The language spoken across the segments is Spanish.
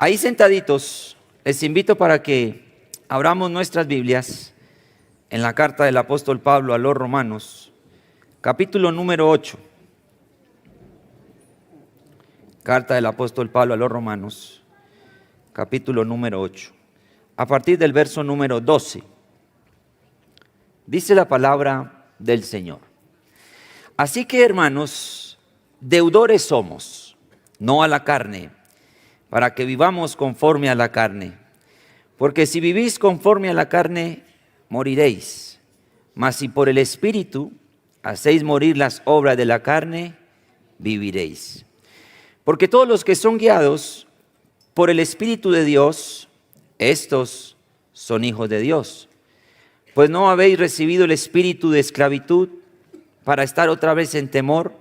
Ahí sentaditos, les invito para que abramos nuestras Biblias en la carta del apóstol Pablo a los Romanos, capítulo número 8. Carta del apóstol Pablo a los Romanos, capítulo número 8. A partir del verso número 12, dice la palabra del Señor. Así que, hermanos, deudores somos, no a la carne, para que vivamos conforme a la carne. Porque si vivís conforme a la carne, moriréis. Mas si por el Espíritu hacéis morir las obras de la carne, viviréis. Porque todos los que son guiados por el Espíritu de Dios, estos son hijos de Dios. Pues no habéis recibido el espíritu de esclavitud para estar otra vez en temor,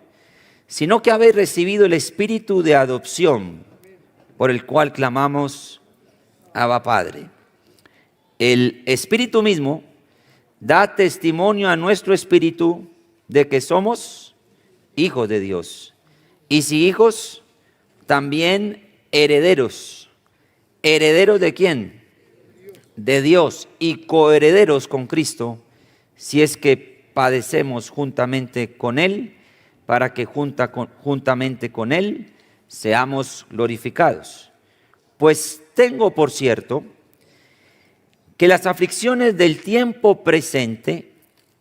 sino que habéis recibido el espíritu de adopción, por el cual clamamos, Abba Padre. El Espíritu mismo da testimonio a nuestro espíritu de que somos hijos de Dios. Y si hijos, también herederos. ¿Herederos de quién? De Dios. Y coherederos con Cristo, si es que padecemos juntamente con Él, para que juntamente con Él seamos glorificados. Pues tengo por cierto que las aflicciones del tiempo presente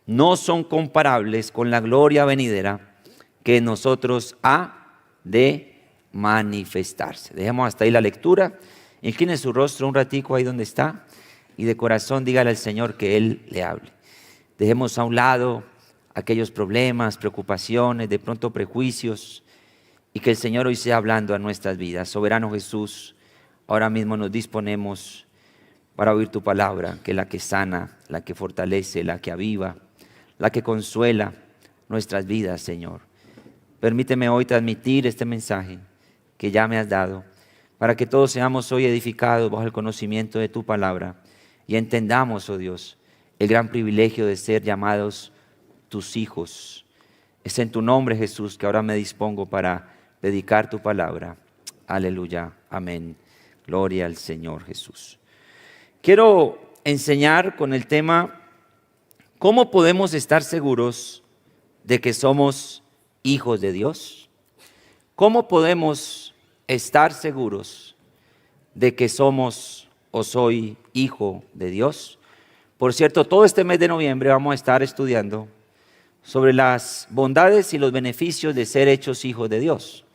no son comparables con la gloria venidera que en nosotros ha de manifestarse. Dejemos hasta ahí la lectura. Incline su rostro un ratico ahí donde está y de corazón dígale al Señor que Él le hable. Dejemos a un lado aquellos problemas, preocupaciones, de pronto prejuicios, y que el Señor hoy sea hablando a nuestras vidas. Soberano Jesús, ahora mismo nos disponemos para oír tu palabra, que es la que sana, la que fortalece, la que aviva, la que consuela nuestras vidas, Señor. Permíteme hoy transmitir este mensaje que ya me has dado, para que todos seamos hoy edificados bajo el conocimiento de tu palabra y entendamos, oh Dios, el gran privilegio de ser llamados tus hijos. Es en tu nombre, Jesús, que ahora me dispongo para predicar tu palabra. Aleluya, amén. Gloria al Señor Jesús. Quiero enseñar con el tema ¿cómo podemos estar seguros de que somos hijos de Dios? ¿Cómo podemos estar seguros de que somos o soy hijo de Dios? Por cierto, todo este mes de noviembre vamos a estar estudiando sobre las bondades y los beneficios de ser hechos hijos de Dios.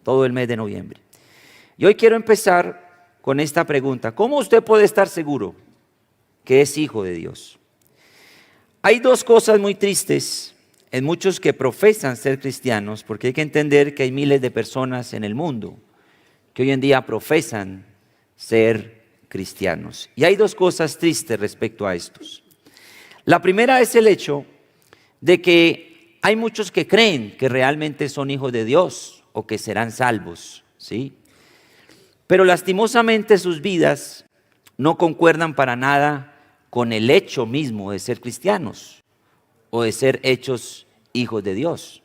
Todo el mes de noviembre. Y hoy quiero empezar con esta pregunta. ¿Cómo usted puede estar seguro que es hijo de Dios? Hay dos cosas muy tristes en muchos que profesan ser cristianos, porque hay que entender que hay miles de personas en el mundo que hoy en día profesan ser cristianos. Y hay dos cosas tristes respecto a estos. La primera es el hecho de que hay muchos que creen que realmente son hijos de Dios o que serán salvos, ¿sí? Pero lastimosamente sus vidas no concuerdan para nada con el hecho mismo de ser cristianos o de ser hechos hijos de Dios.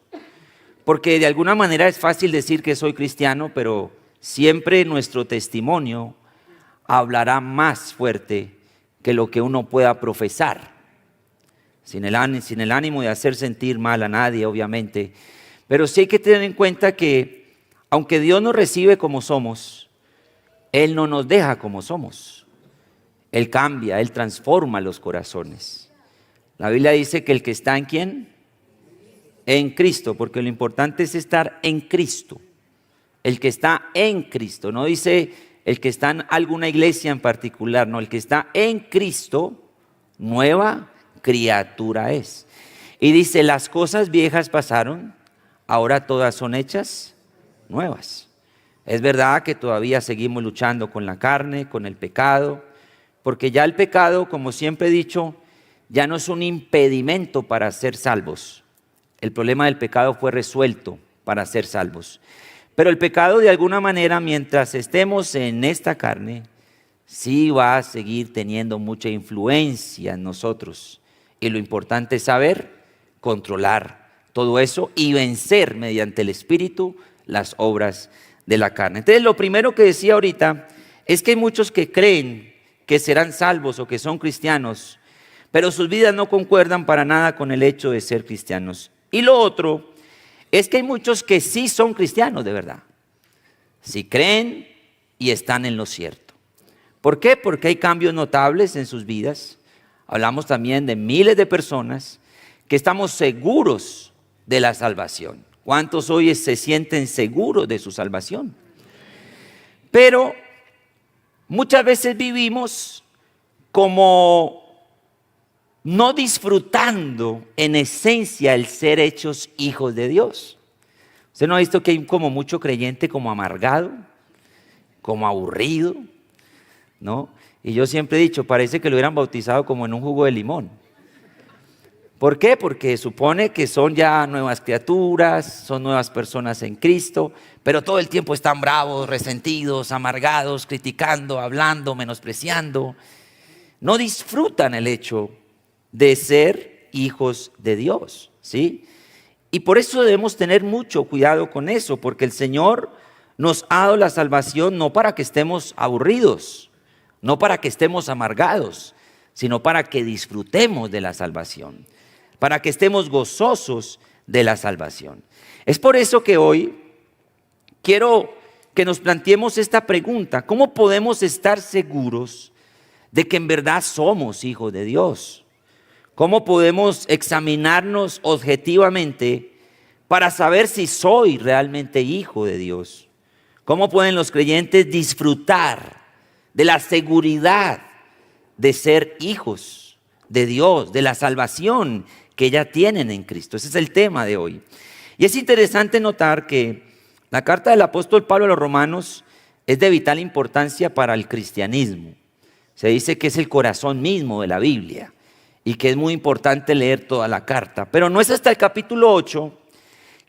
Porque de alguna manera es fácil decir que soy cristiano, pero siempre nuestro testimonio hablará más fuerte que lo que uno pueda profesar. Sin el ánimo de hacer sentir mal a nadie, obviamente. Pero sí hay que tener en cuenta que, aunque Dios nos recibe como somos, Él no nos deja como somos. Él cambia, Él transforma los corazones. La Biblia dice que el que está ¿en quién? En Cristo, porque lo importante es estar en Cristo. El que está en Cristo, no dice el que está en alguna iglesia en particular, no, el que está en Cristo, nueva criatura es. Y dice, las cosas viejas pasaron, ahora todas son hechas nuevas. Es verdad que todavía seguimos luchando con la carne, con el pecado, porque ya el pecado, como siempre he dicho, ya no es un impedimento para ser salvos. El problema del pecado fue resuelto para ser salvos. Pero el pecado, de alguna manera, mientras estemos en esta carne, sí va a seguir teniendo mucha influencia en nosotros. Y lo importante es saber controlar todo eso y vencer mediante el Espíritu las obras de la carne. Entonces, lo primero que decía ahorita es que hay muchos que creen que serán salvos o que son cristianos, pero sus vidas no concuerdan para nada con el hecho de ser cristianos. Y lo otro es que hay muchos que sí son cristianos de verdad, sí creen y están en lo cierto. ¿Por qué? Porque hay cambios notables en sus vidas. Hablamos también de miles de personas que estamos seguros de la salvación. ¿Cuántos hoy se sienten seguros de su salvación? Pero muchas veces vivimos como no disfrutando en esencia el ser hechos hijos de Dios. ¿Usted no ha visto que hay como mucho creyente como amargado, como aburrido, ¿no? Y yo siempre he dicho, parece que lo hubieran bautizado como en un jugo de limón. ¿Por qué? Porque supone que son ya nuevas criaturas, son nuevas personas en Cristo, pero todo el tiempo están bravos, resentidos, amargados, criticando, hablando, menospreciando. No disfrutan el hecho de ser hijos de Dios, ¿sí? Y por eso debemos tener mucho cuidado con eso, porque el Señor nos ha dado la salvación no para que estemos aburridos, no para que estemos amargados, sino para que disfrutemos de la salvación, para que estemos gozosos de la salvación. Es por eso que hoy quiero que nos planteemos esta pregunta: ¿cómo podemos estar seguros de que en verdad somos hijos de Dios? ¿Cómo podemos examinarnos objetivamente para saber si soy realmente hijo de Dios? ¿Cómo pueden los creyentes disfrutar de la seguridad de ser hijos de Dios, de la salvación que ya tienen en Cristo? Ese es el tema de hoy. Y es interesante notar que la carta del apóstol Pablo a los romanos es de vital importancia para el cristianismo. Se dice que es el corazón mismo de la Biblia y que es muy importante leer toda la carta. Pero no es hasta el capítulo 8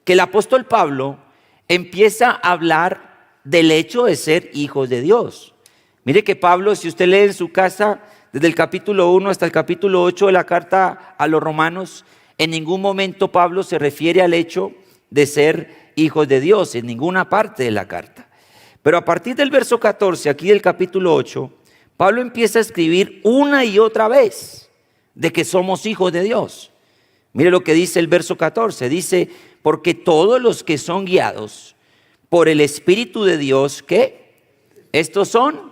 que el apóstol Pablo empieza a hablar del hecho de ser hijos de Dios. Mire que Pablo, si usted lee en su casa, desde el capítulo 1 hasta el capítulo 8 de la carta a los romanos, en ningún momento Pablo se refiere al hecho de ser hijos de Dios, en ninguna parte de la carta. Pero a partir del verso 14, aquí del capítulo 8, Pablo empieza a escribir una y otra vez de que somos hijos de Dios. Mire lo que dice el verso 14, dice: porque todos los que son guiados por el Espíritu de Dios, ¿qué? Estos son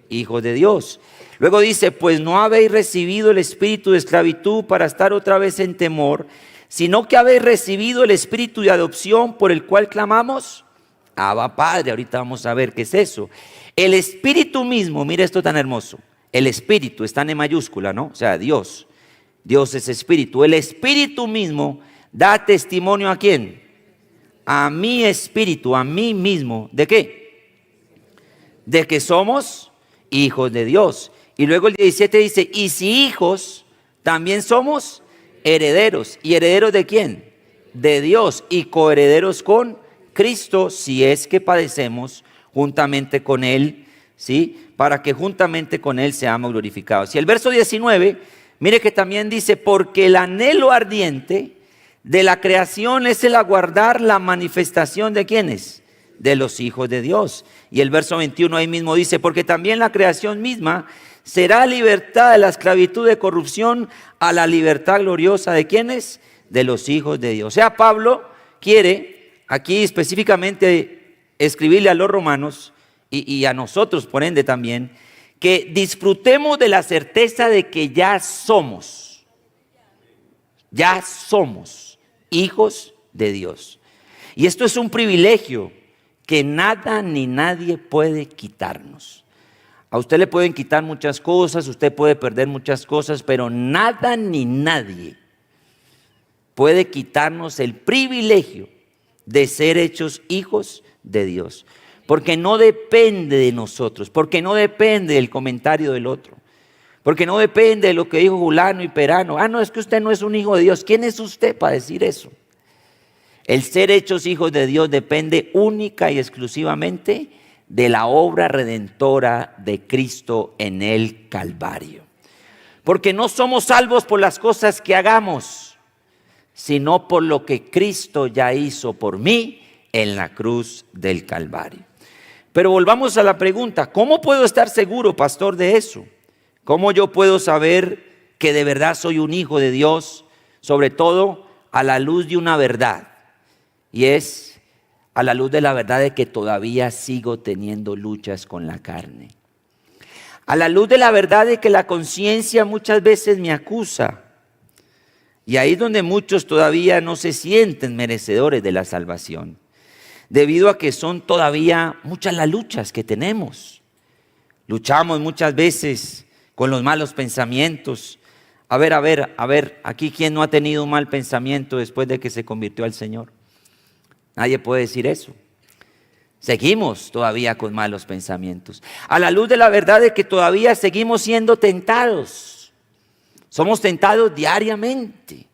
hijos de Dios. Luego dice: pues no habéis recibido el espíritu de esclavitud para estar otra vez en temor, sino que habéis recibido el espíritu de adopción por el cual clamamos, Abba Padre. Ahorita vamos a ver qué es eso. El espíritu mismo, mira esto tan hermoso, el espíritu está en mayúscula, ¿no? O sea, Dios es espíritu. El espíritu mismo da testimonio ¿a quién? A mi espíritu, a mí mismo. ¿De qué? De que somos hijos de Dios. Y luego el 17 dice: y si hijos, también somos herederos. ¿Y herederos de quién? De Dios. Y coherederos con Cristo, si es que padecemos juntamente con Él, ¿sí? Para que juntamente con Él seamos glorificados. Y el verso 19, mire que también dice: porque el anhelo ardiente de la creación es el aguardar la manifestación de ¿quiénes? De los hijos de Dios. Y el verso 21 ahí mismo dice: porque también la creación misma será libertada de la esclavitud de corrupción a la libertad gloriosa de ¿quiénes? De los hijos de Dios. O sea, Pablo quiere aquí específicamente escribirle a los romanos y a nosotros por ende también, que disfrutemos de la certeza de que ya somos hijos de Dios. Y esto es un privilegio que nada ni nadie puede quitarnos. A usted le pueden quitar muchas cosas, usted puede perder muchas cosas, pero nada ni nadie puede quitarnos el privilegio de ser hechos hijos de Dios. Porque no depende de nosotros, porque no depende del comentario del otro, porque no depende de lo que dijo fulano y perano. No, es que usted no es un hijo de Dios. ¿Quién es usted para decir eso? El ser hechos hijos de Dios depende única y exclusivamente de la obra redentora de Cristo en el Calvario. Porque no somos salvos por las cosas que hagamos, sino por lo que Cristo ya hizo por mí en la cruz del Calvario. Pero volvamos a la pregunta, ¿cómo puedo estar seguro, pastor, de eso? ¿Cómo yo puedo saber que de verdad soy un hijo de Dios? Sobre todo a la luz de una verdad, y es a la luz de la verdad de que todavía sigo teniendo luchas con la carne. A la luz de la verdad de que la conciencia muchas veces me acusa. Y ahí es donde muchos todavía no se sienten merecedores de la salvación, debido a que son todavía muchas las luchas que tenemos. Luchamos muchas veces con los malos pensamientos. A ver, aquí ¿quién no ha tenido un mal pensamiento después de que se convirtió al Señor? Nadie puede decir eso. Seguimos todavía con malos pensamientos. A la luz de la verdad de que todavía seguimos siendo tentados. Somos tentados diariamente.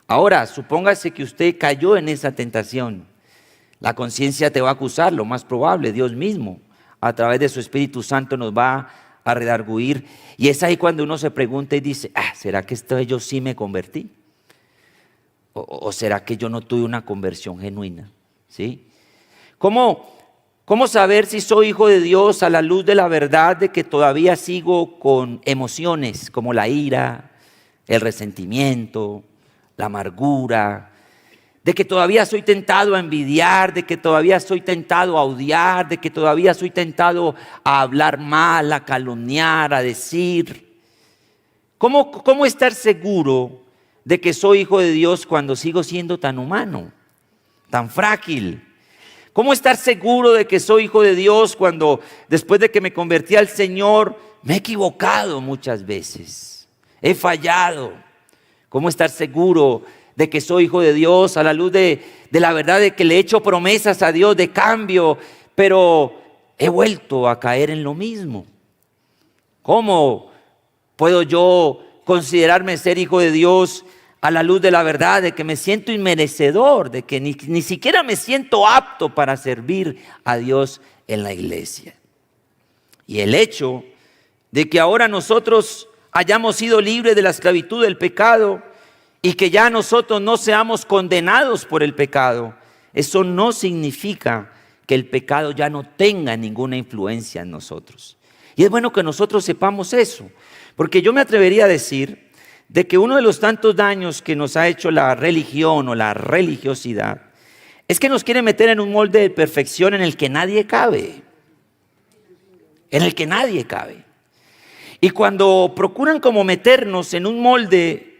Ahora, supóngase que usted cayó en esa tentación. La conciencia te va a acusar, lo más probable, Dios mismo, a través de su Espíritu Santo nos va a redarguir. Y es ahí cuando uno se pregunta y dice, ¿será que esta vez yo sí me convertí? ¿O será que yo no tuve una conversión genuina? ¿Sí? ¿Cómo saber si soy hijo de Dios a la luz de la verdad de que todavía sigo con emociones como la ira, el resentimiento, la amargura, de que todavía soy tentado a envidiar, de que todavía soy tentado a odiar, de que todavía soy tentado a hablar mal, a calumniar, a decir? ¿Cómo estar seguro de que soy hijo de Dios cuando sigo siendo tan humano, tan frágil? ¿Cómo estar seguro de que soy hijo de Dios cuando después de que me convertí al Señor me he equivocado muchas veces? He fallado. ¿Cómo estar seguro de que soy hijo de Dios a la luz de la verdad de que le he hecho promesas a Dios de cambio, pero he vuelto a caer en lo mismo? ¿Cómo puedo yo considerarme ser hijo de Dios a la luz de la verdad de que me siento inmerecedor, de que ni siquiera me siento apto para servir a Dios en la iglesia? Y el hecho de que ahora nosotros hayamos sido libres de la esclavitud del pecado y que ya nosotros no seamos condenados por el pecado, eso no significa que el pecado ya no tenga ninguna influencia en nosotros. Y es bueno que nosotros sepamos eso, porque yo me atrevería a decir de que uno de los tantos daños que nos ha hecho la religión o la religiosidad es que nos quiere meter en un molde de perfección en el que nadie cabe. En el que nadie cabe. Y cuando procuran como meternos en un molde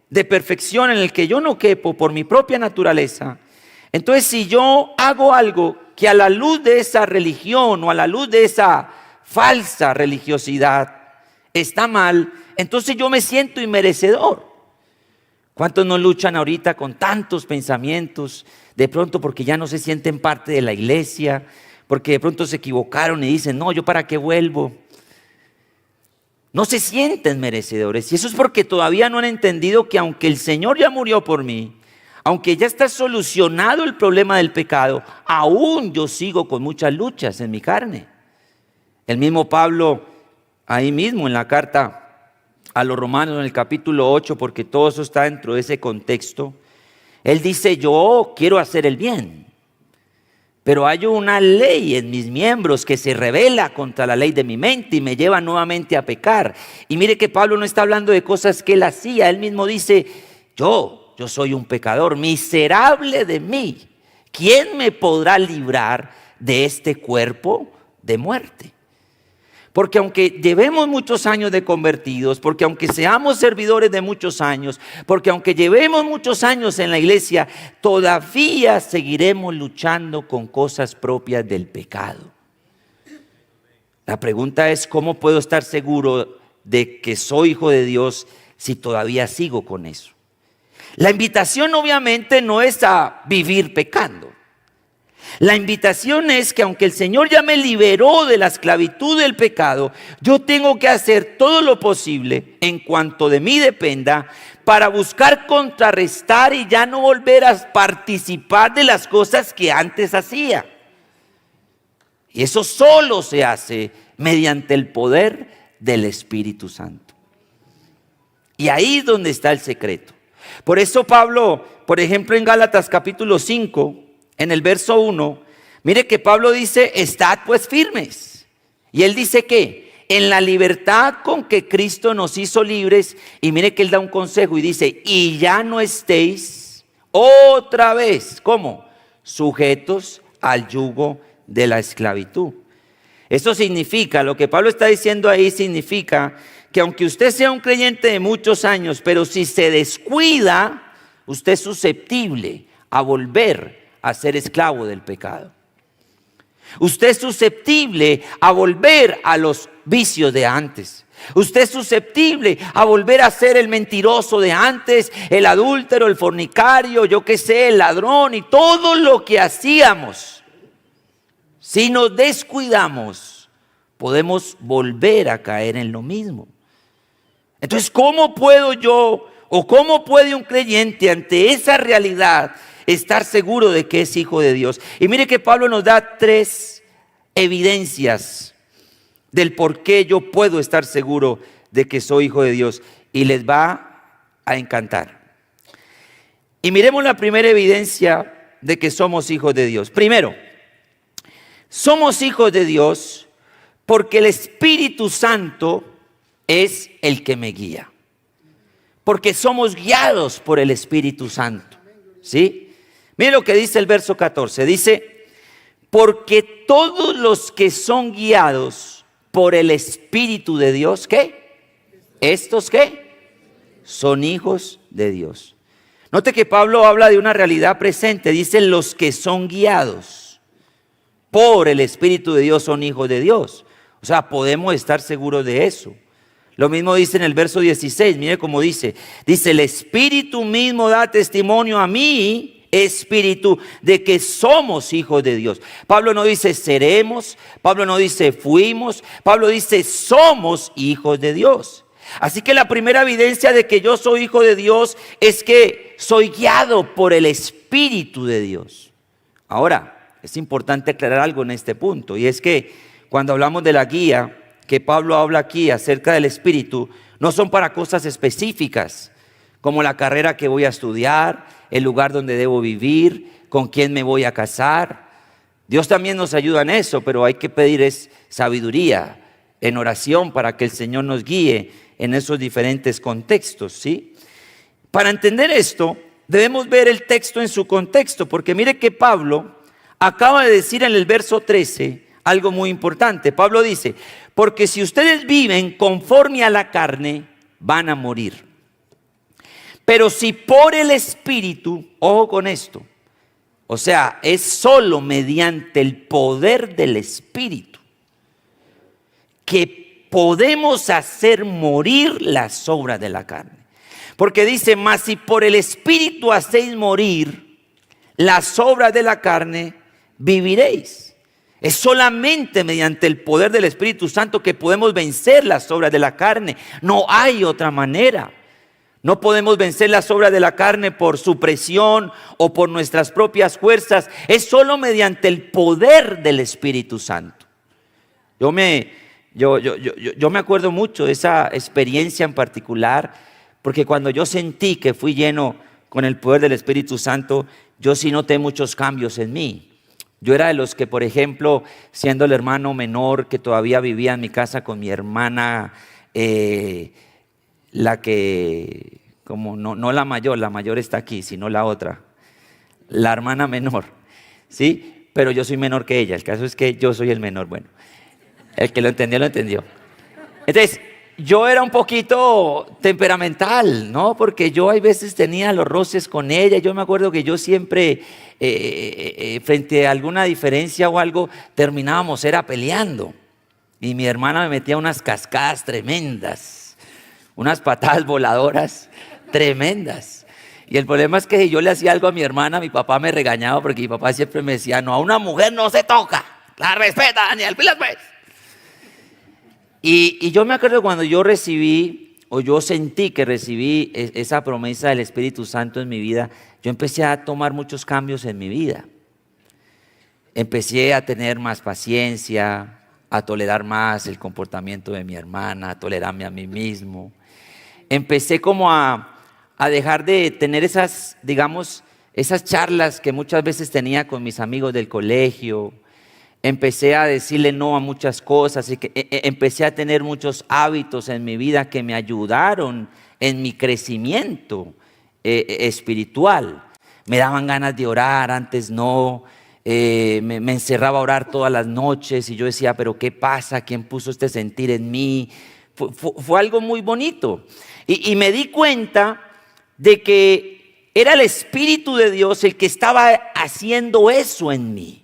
de perfección en el que yo no quepo por mi propia naturaleza, entonces si yo hago algo que a la luz de esa religión o a la luz de esa falsa religiosidad está mal, entonces yo me siento inmerecedor. ¿Cuántos no luchan ahorita con tantos pensamientos? De pronto porque ya no se sienten parte de la iglesia, porque de pronto se equivocaron y dicen, no, ¿yo para qué vuelvo? No se sienten merecedores. Y eso es porque todavía no han entendido que aunque el Señor ya murió por mí, aunque ya está solucionado el problema del pecado, aún yo sigo con muchas luchas en mi carne. El mismo Pablo, ahí mismo en la carta a los Romanos, en el capítulo 8, porque todo eso está dentro de ese contexto, él dice, yo quiero hacer el bien, pero hay una ley en mis miembros que se rebela contra la ley de mi mente y me lleva nuevamente a pecar. Y mire que Pablo no está hablando de cosas que él hacía. Él mismo dice, yo soy un pecador, miserable de mí. ¿Quién me podrá librar de este cuerpo de muerte? Porque aunque llevemos muchos años de convertidos, porque aunque seamos servidores de muchos años, porque aunque llevemos muchos años en la iglesia, todavía seguiremos luchando con cosas propias del pecado. La pregunta es, ¿cómo puedo estar seguro de que soy hijo de Dios si todavía sigo con eso? La invitación obviamente no es a vivir pecando. La invitación es que aunque el Señor ya me liberó de la esclavitud del pecado, yo tengo que hacer todo lo posible en cuanto de mí dependa para buscar contrarrestar y ya no volver a participar de las cosas que antes hacía. Y eso solo se hace mediante el poder del Espíritu Santo. Y ahí es donde está el secreto. Por eso Pablo, por ejemplo en Gálatas capítulo 5, en el verso 1, Mire que Pablo dice, estad pues firmes. Y él dice que en la libertad con que Cristo nos hizo libres, y mire que él da un consejo y dice, y ya no estéis otra vez, ¿cómo? Sujetos al yugo de la esclavitud. Eso significa, lo que Pablo está diciendo ahí significa que aunque usted sea un creyente de muchos años, pero si se descuida, usted es susceptible a volver a ser esclavo del pecado. Usted es susceptible a volver a los vicios de antes. Usted es susceptible a volver a ser el mentiroso de antes, el adúltero, el fornicario, yo qué sé, el ladrón y todo lo que hacíamos. Si nos descuidamos, podemos volver a caer en lo mismo. Entonces, ¿cómo puedo yo o cómo puede un creyente ante esa realidad estar seguro de que es hijo de Dios? Y mire que Pablo nos da 3 evidencias del por qué yo puedo estar seguro de que soy hijo de Dios, y les va a encantar. Y miremos la primera evidencia de que somos hijos de Dios. Primero, somos hijos de Dios porque el Espíritu Santo es el que me guía. Porque somos guiados por el Espíritu Santo. ¿Sí? Mire lo que dice el verso 14. Dice, porque todos los que son guiados por el Espíritu de Dios, ¿qué? ¿Estos qué? Son hijos de Dios. Note que Pablo habla de una realidad presente. Dice, los que son guiados por el Espíritu de Dios son hijos de Dios. O sea, podemos estar seguros de eso. Lo mismo dice en el verso 16, mire cómo dice. Dice, el Espíritu mismo da testimonio a mí, Espíritu, de que somos hijos de Dios. Pablo no dice seremos, Pablo no dice fuimos, Pablo dice somos hijos de Dios. Así que la primera evidencia de que yo soy hijo de Dios es que soy guiado por el Espíritu de Dios. Ahora, es importante aclarar algo en este punto, y es que cuando hablamos de la guía que Pablo habla aquí acerca del Espíritu, no son para cosas específicas, como la carrera que voy a estudiar, el lugar donde debo vivir, con quién me voy a casar. Dios también nos ayuda en eso, pero hay que pedir sabiduría en oración para que el Señor nos guíe en esos diferentes contextos, ¿sí? Para entender esto, debemos ver el texto en su contexto, porque mire que Pablo acaba de decir en el verso 13 algo muy importante. Pablo dice, porque si ustedes viven conforme a la carne, van a morir. Pero si por el Espíritu, ojo con esto, o sea, es solo mediante el poder del Espíritu que podemos hacer morir las obras de la carne. Porque dice, mas si por el Espíritu hacéis morir las obras de la carne, viviréis. Es solamente mediante el poder del Espíritu Santo que podemos vencer las obras de la carne. No hay otra manera. No podemos vencer las obras de la carne por supresión o por nuestras propias fuerzas. Es solo mediante el poder del Espíritu Santo. Yo me acuerdo mucho de esa experiencia en particular, porque cuando yo sentí que fui lleno con el poder del Espíritu Santo, yo sí noté muchos cambios en mí. Yo era de los que, por ejemplo, siendo el hermano menor que todavía vivía en mi casa con mi hermana, la que, como no la mayor está aquí, sino la otra, la hermana menor, ¿sí? Pero yo soy menor que ella, el caso es que yo soy el menor. Bueno, el que lo entendió, lo entendió. Entonces, yo era un poquito temperamental, ¿no? Porque yo a veces tenía los roces con ella. Yo me acuerdo que yo siempre, frente a alguna diferencia o algo, terminábamos peleando. Y mi hermana me metía unas cascadas tremendas, unas patadas voladoras tremendas. Y el problema es que si yo le hacía algo a mi hermana, mi papá me regañaba, porque mi papá siempre me decía, no, a una mujer no se toca, la respeta, Daniel, pilas pues. Y yo me acuerdo cuando yo recibí, o yo sentí que recibí esa promesa del Espíritu Santo en mi vida, yo empecé a tomar muchos cambios en mi vida. Empecé a tener más paciencia, a tolerar más el comportamiento de mi hermana, a tolerarme a mí mismo. Empecé como a dejar de tener esas, digamos, esas charlas que muchas veces tenía con mis amigos del colegio, empecé a decirle no a muchas cosas y que empecé a tener muchos hábitos en mi vida que me ayudaron en mi crecimiento espiritual. Me daban ganas de orar, antes no. Me encerraba a orar todas las noches y yo decía, pero ¿qué pasa? ¿Quién puso este sentir en mí? Fue algo muy bonito. Y me di cuenta de que era el Espíritu de Dios el que estaba haciendo eso en mí.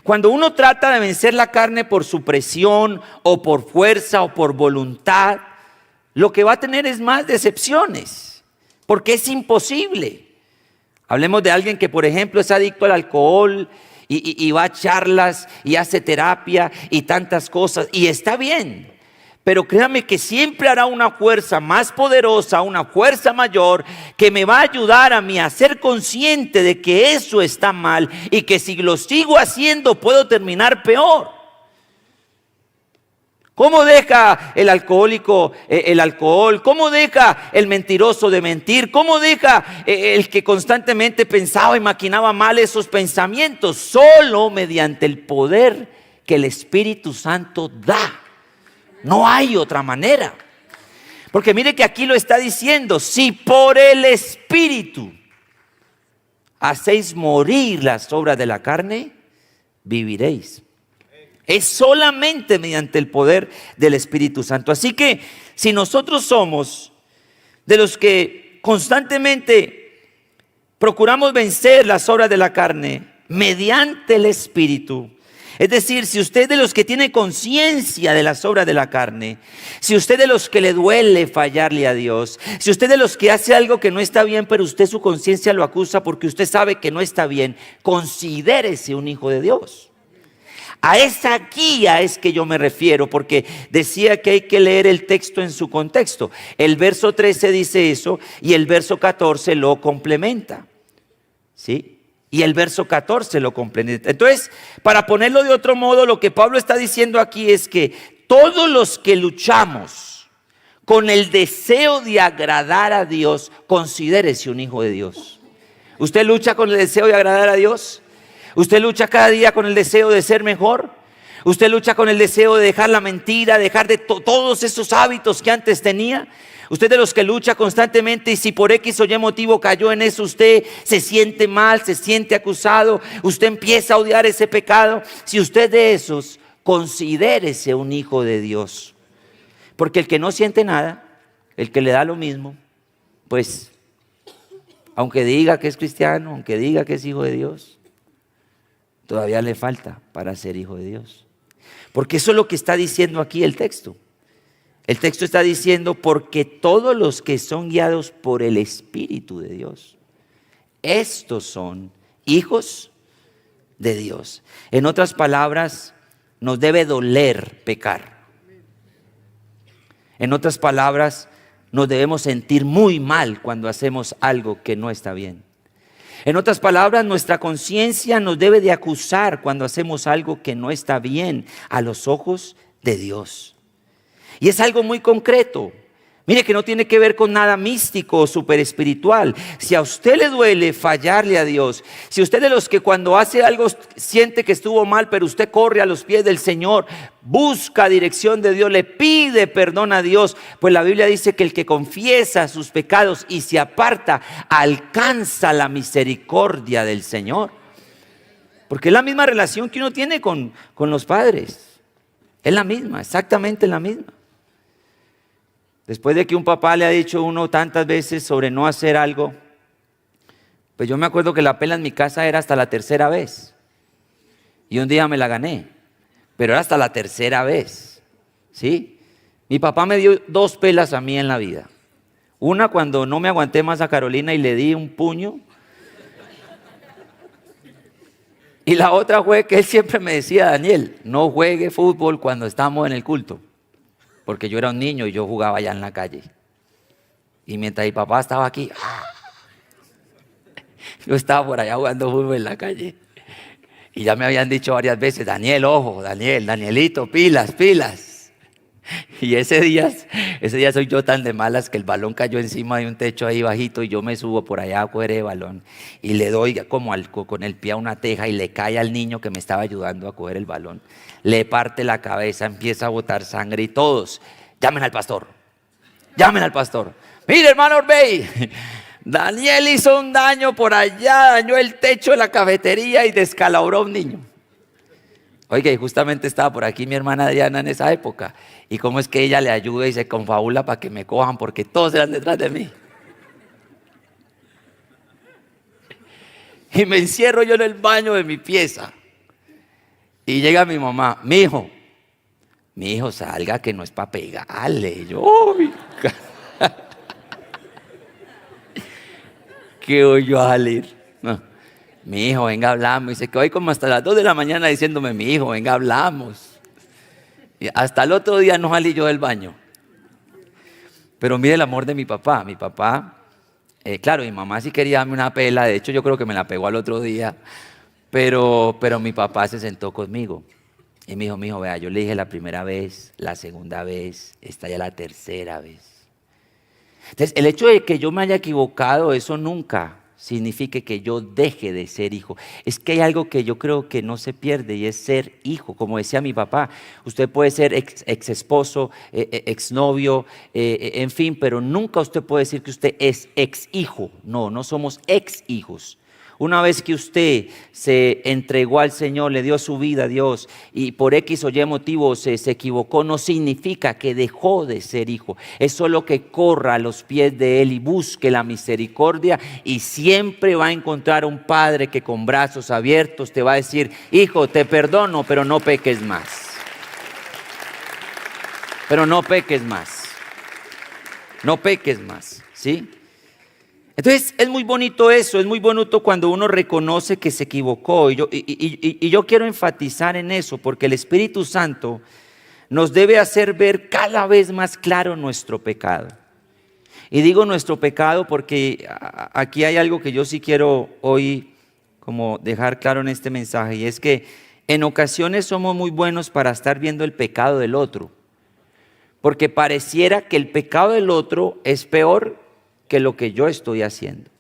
Cuando uno trata de vencer la carne por su presión o por fuerza o por voluntad, lo que va a tener es más decepciones, porque es imposible. Hablemos de alguien que, por ejemplo, es adicto al alcohol y va a charlas y hace terapia y tantas cosas, y está bien. Pero créame que siempre hará una fuerza más poderosa, una fuerza mayor, que me va a ayudar a mí a ser consciente de que eso está mal y que si lo sigo haciendo puedo terminar peor. ¿Cómo deja el alcohólico el alcohol? ¿Cómo deja el mentiroso de mentir? ¿Cómo deja el que constantemente pensaba y maquinaba mal esos pensamientos? Solo mediante el poder que el Espíritu Santo da. No hay otra manera. Porque mire que aquí lo está diciendo: si por el Espíritu hacéis morir las obras de la carne, viviréis. Es solamente mediante el poder del Espíritu Santo. Así que si nosotros somos de los que constantemente procuramos vencer las obras de la carne mediante el Espíritu, es decir, si usted es de los que tiene conciencia de las obras de la carne, si usted es de los que le duele fallarle a Dios, si usted es de los que hace algo que no está bien, pero usted su conciencia lo acusa porque usted sabe que no está bien, considérese un hijo de Dios. A esa guía es que yo me refiero, porque decía que hay que leer el texto en su contexto. El verso 13 dice eso y el verso 14 lo complementa, ¿sí? Y el verso 14 lo complementa. Entonces, para ponerlo de otro modo, lo que Pablo está diciendo aquí es que todos los que luchamos con el deseo de agradar a Dios, considérese un hijo de Dios. ¿Usted lucha con el deseo de agradar a Dios? ¿Usted lucha cada día con el deseo de ser mejor? ¿Usted lucha con el deseo de dejar la mentira, dejar de todos esos hábitos que antes tenía? Usted de los que lucha constantemente y si por X o Y motivo cayó en eso, usted se siente mal, se siente acusado, usted empieza a odiar ese pecado. Si usted de esos, considérese un hijo de Dios. Porque el que no siente nada, el que le da lo mismo, pues aunque diga que es cristiano, aunque diga que es hijo de Dios, todavía le falta para ser hijo de Dios. Porque eso es lo que está diciendo aquí el texto. El texto está diciendo: porque todos los que son guiados por el Espíritu de Dios, estos son hijos de Dios. En otras palabras, nos debe doler pecar. En otras palabras, nos debemos sentir muy mal cuando hacemos algo que no está bien. En otras palabras, nuestra conciencia nos debe de acusar cuando hacemos algo que no está bien a los ojos de Dios. Y es algo muy concreto. Mire que no tiene que ver con nada místico o súper espiritual. Si a usted le duele fallarle a Dios, si usted es de los que cuando hace algo siente que estuvo mal, pero usted corre a los pies del Señor, busca dirección de Dios, le pide perdón a Dios, pues la Biblia dice que el que confiesa sus pecados y se aparta, alcanza la misericordia del Señor. Porque es la misma relación que uno tiene con los padres. Es la misma, exactamente la misma. Después de que un papá le ha dicho a uno tantas veces sobre no hacer algo, pues yo me acuerdo que la pela en mi casa era hasta la tercera vez. Y un día me la gané, pero era hasta la tercera vez, ¿sí? Mi papá me dio 2 pelas a mí en la vida. Una cuando no me aguanté más a Carolina y le di un puño. Y la otra fue que él siempre me decía: Daniel, no juegue fútbol cuando estamos en el culto. Porque yo era un niño y yo jugaba allá en la calle. Y mientras mi papá estaba aquí, yo estaba por allá jugando fútbol en la calle. Y ya me habían dicho varias veces: Daniel, ojo, Daniel, Danielito, pilas, pilas. Y ese día soy yo tan de malas que el balón cayó encima de un techo ahí bajito y yo me subo por allá a coger el balón y le doy como con el pie a una teja y le cae al niño que me estaba ayudando a coger el balón. Le parte la cabeza, empieza a botar sangre y todos, llamen al pastor. Mire, hermano Orbey, Daniel hizo un daño por allá, dañó el techo de la cafetería y descalabró a un niño. Oiga, y justamente estaba por aquí mi hermana Diana en esa época. ¿Y cómo es que ella le ayuda y se confabula para que me cojan? Porque todos eran detrás de mí. Y me encierro yo en el baño de mi pieza. Y llega mi mamá, mi hijo, salga que no es para pegarle. Yo, oiga. ¿Qué voy yo a salir? No. Mi hijo, venga, hablamos. Y se quedó ahí como hasta las 2 de la mañana diciéndome, mi hijo, venga, hablamos. Y hasta el otro día no salí yo del baño. Pero mire el amor de mi papá. Mi papá, claro, mi mamá sí quería darme una pela. De hecho, yo creo que me la pegó al otro día. Pero mi papá se sentó conmigo. Y me dijo, mi hijo, vea, yo le dije la primera vez, la segunda vez, esta ya la tercera vez. Entonces, el hecho de que yo me haya equivocado, eso nunca signifique que yo deje de ser hijo. Es que hay algo que yo creo que no se pierde y es ser hijo. Como decía mi papá, usted puede ser ex esposo, ex novio, en fin, pero nunca usted puede decir que usted es ex hijo. No somos ex hijos. Una vez que usted se entregó al Señor, le dio su vida a Dios y por X o Y motivo se equivocó, no significa que dejó de ser hijo. Es solo que corra a los pies de Él y busque la misericordia y siempre va a encontrar un padre que con brazos abiertos te va a decir, hijo, te perdono, pero no peques más. No peques más, ¿sí? Entonces es muy bonito eso, es muy bonito cuando uno reconoce que se equivocó y yo quiero enfatizar en eso porque el Espíritu Santo nos debe hacer ver cada vez más claro nuestro pecado. Y digo nuestro pecado porque aquí hay algo que yo sí quiero hoy como dejar claro en este mensaje y es que en ocasiones somos muy buenos para estar viendo el pecado del otro porque pareciera que el pecado del otro es peor que lo que yo estoy haciendo.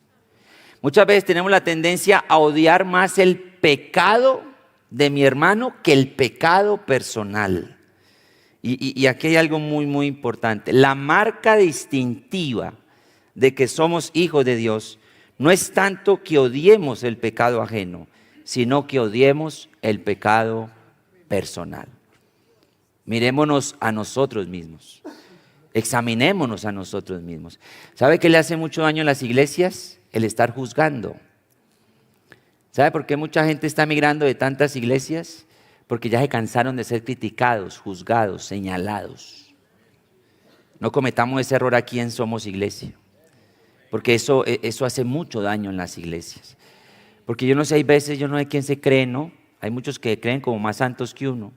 Muchas veces tenemos la tendencia a odiar más el pecado de mi hermano que el pecado personal. Y aquí hay algo muy importante. La marca distintiva de que somos hijos de Dios no es tanto que odiemos el pecado ajeno, sino que odiemos el pecado personal. Mirémonos a nosotros mismos. Examinémonos a nosotros mismos. ¿Sabe qué le hace mucho daño a las iglesias? El estar juzgando. ¿Sabe por qué mucha gente está migrando de tantas iglesias? Porque ya se cansaron de ser criticados, juzgados, señalados. No cometamos ese error aquí en Somos Iglesia. Porque eso hace mucho daño en las iglesias. Porque yo no sé, hay veces, yo no sé quién se cree, ¿no? Hay muchos que creen como más santos que uno.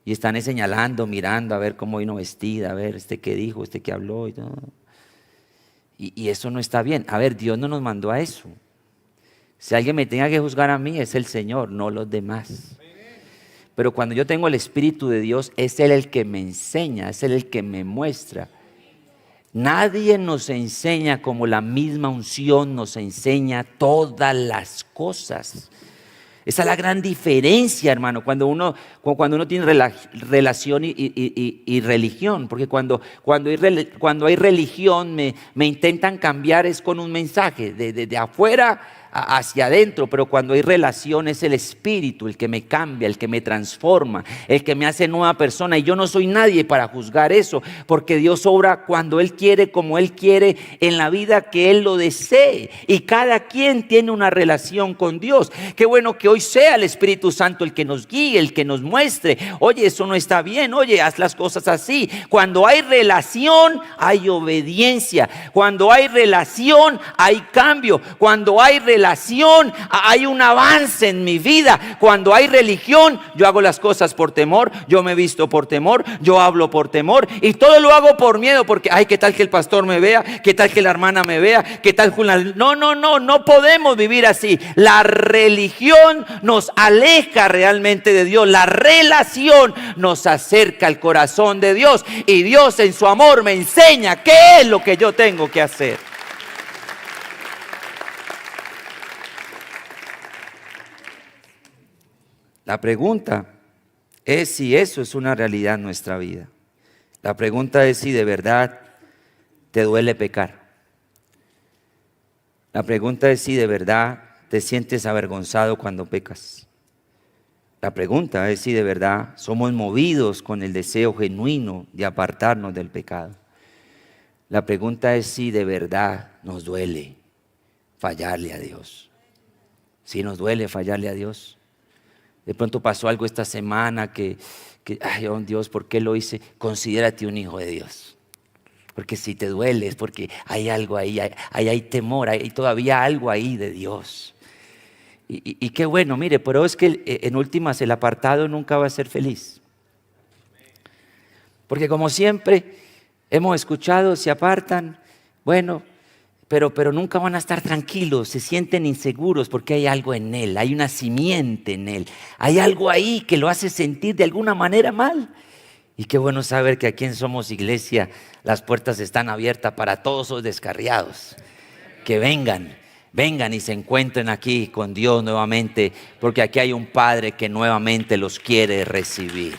Y están señalando, mirando, a ver cómo vino vestida, a ver este qué dijo, este qué habló y todo. Y eso no está bien. A ver, Dios no nos mandó a eso. Si alguien me tenga que juzgar a mí, es el Señor, no los demás. Pero cuando yo tengo el Espíritu de Dios, es Él el que me enseña, es Él el que me muestra. Nadie nos enseña como la misma unción nos enseña todas las cosas. Esa es la gran diferencia, hermano, cuando uno tiene relación y religión. Porque cuando hay religión me intentan cambiar es con un mensaje de afuera hacia adentro, pero cuando hay relación es el Espíritu el que me cambia, el que me transforma, el que me hace nueva persona. Y yo no soy nadie para juzgar eso, porque Dios obra cuando Él quiere, como Él quiere, en la vida que Él lo desee. Y cada quien tiene una relación con Dios. Qué bueno que hoy sea el Espíritu Santo el que nos guíe, el que nos muestre. Oye, eso no está bien, oye, haz las cosas así. Cuando hay relación, hay obediencia. Cuando hay relación, hay cambio. Cuando hay relación, relación, hay un avance en mi vida. Cuando hay religión, yo hago las cosas por temor, yo me visto por temor, yo hablo por temor y todo lo hago por miedo, porque ay, qué tal que el pastor me vea, qué tal que la hermana me vea, qué tal que no podemos vivir así. La religión nos aleja realmente de Dios, la relación nos acerca al corazón de Dios y Dios en su amor me enseña qué es lo que yo tengo que hacer. La pregunta es si eso es una realidad en nuestra vida. La pregunta es si de verdad te duele pecar. La pregunta es si de verdad te sientes avergonzado cuando pecas. La pregunta es si de verdad somos movidos con el deseo genuino de apartarnos del pecado. La pregunta es si de verdad nos duele fallarle a Dios. Si nos duele fallarle a Dios. De pronto pasó algo esta semana que ay, oh Dios, ¿por qué lo hice? Considérate un hijo de Dios. Porque si te duele es porque hay algo ahí, hay temor, hay todavía algo ahí de Dios. Y qué bueno, mire, pero es que en últimas el apartado nunca va a ser feliz. Porque como siempre hemos escuchado, se apartan, bueno, pero nunca van a estar tranquilos, se sienten inseguros porque hay algo en él, hay una simiente en él, hay algo ahí que lo hace sentir de alguna manera mal. Y qué bueno saber que aquí en Somos Iglesia las puertas están abiertas para todos esos descarriados, que vengan y se encuentren aquí con Dios nuevamente, porque aquí hay un Padre que nuevamente los quiere recibir.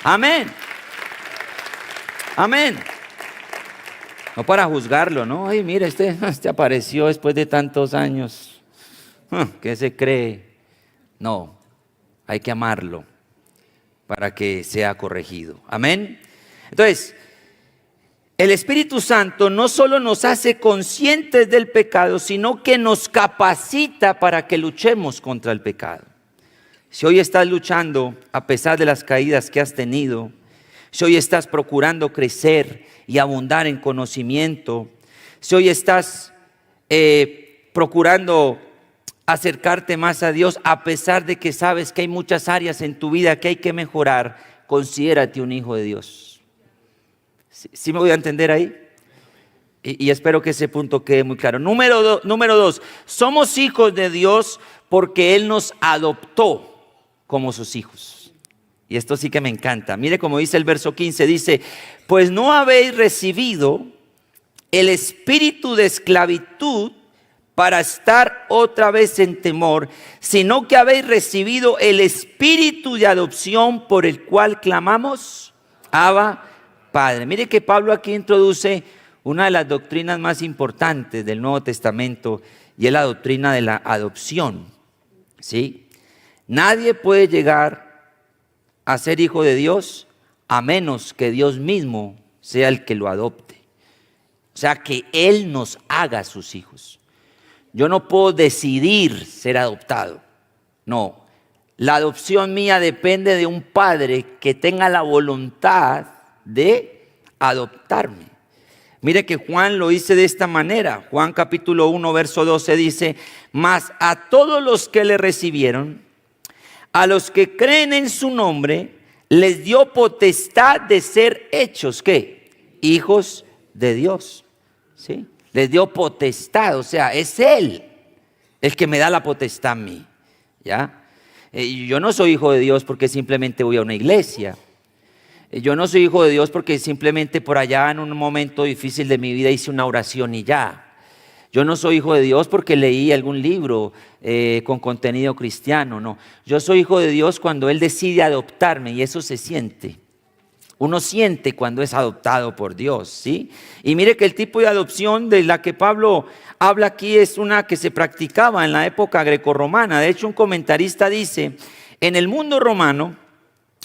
Amén. Amén. No para juzgarlo, ¿no? Ay, mira, este apareció después de tantos años. ¿Qué se cree? No, hay que amarlo para que sea corregido. Amén. Entonces, el Espíritu Santo no solo nos hace conscientes del pecado, sino que nos capacita para que luchemos contra el pecado. Si hoy estás luchando a pesar de las caídas que has tenido, si hoy estás procurando crecer y abundar en conocimiento, si hoy estás procurando acercarte más a Dios a pesar de que sabes que hay muchas áreas en tu vida que hay que mejorar, considérate un hijo de Dios. ¿Sí me voy a entender ahí? Y espero que ese punto quede muy claro. Número dos, somos hijos de Dios porque Él nos adoptó como sus hijos. Y esto sí que me encanta. Mire cómo dice el verso 15, dice, pues no habéis recibido el espíritu de esclavitud para estar otra vez en temor, sino que habéis recibido el espíritu de adopción por el cual clamamos, Abba, Padre. Mire que Pablo aquí introduce una de las doctrinas más importantes del Nuevo Testamento y es la doctrina de la adopción. ¿Sí? Nadie puede llegar a ser hijo de Dios a menos que Dios mismo sea el que lo adopte. O sea, que Él nos haga sus hijos. Yo no puedo decidir ser adoptado. No, la adopción mía depende de un padre que tenga la voluntad de adoptarme. Mire que Juan lo dice de esta manera. Juan capítulo 1 verso 12 dice, mas a todos los que le recibieron, a los que creen en su nombre, les dio potestad de ser hechos, ¿qué? Hijos de Dios. ¿Sí? Les dio potestad, o sea, es Él el que me da la potestad a mí. ¿Ya? Yo no soy hijo de Dios porque simplemente voy a una iglesia. Yo no soy hijo de Dios porque simplemente por allá en un momento difícil de mi vida hice una oración y ya. Yo no soy hijo de Dios porque leí algún libro con contenido cristiano, no. Yo soy hijo de Dios cuando Él decide adoptarme y eso se siente. Uno siente cuando es adoptado por Dios, ¿sí? Y mire que el tipo de adopción de la que Pablo habla aquí es una que se practicaba en la época grecorromana. De hecho, un comentarista dice, en el mundo romano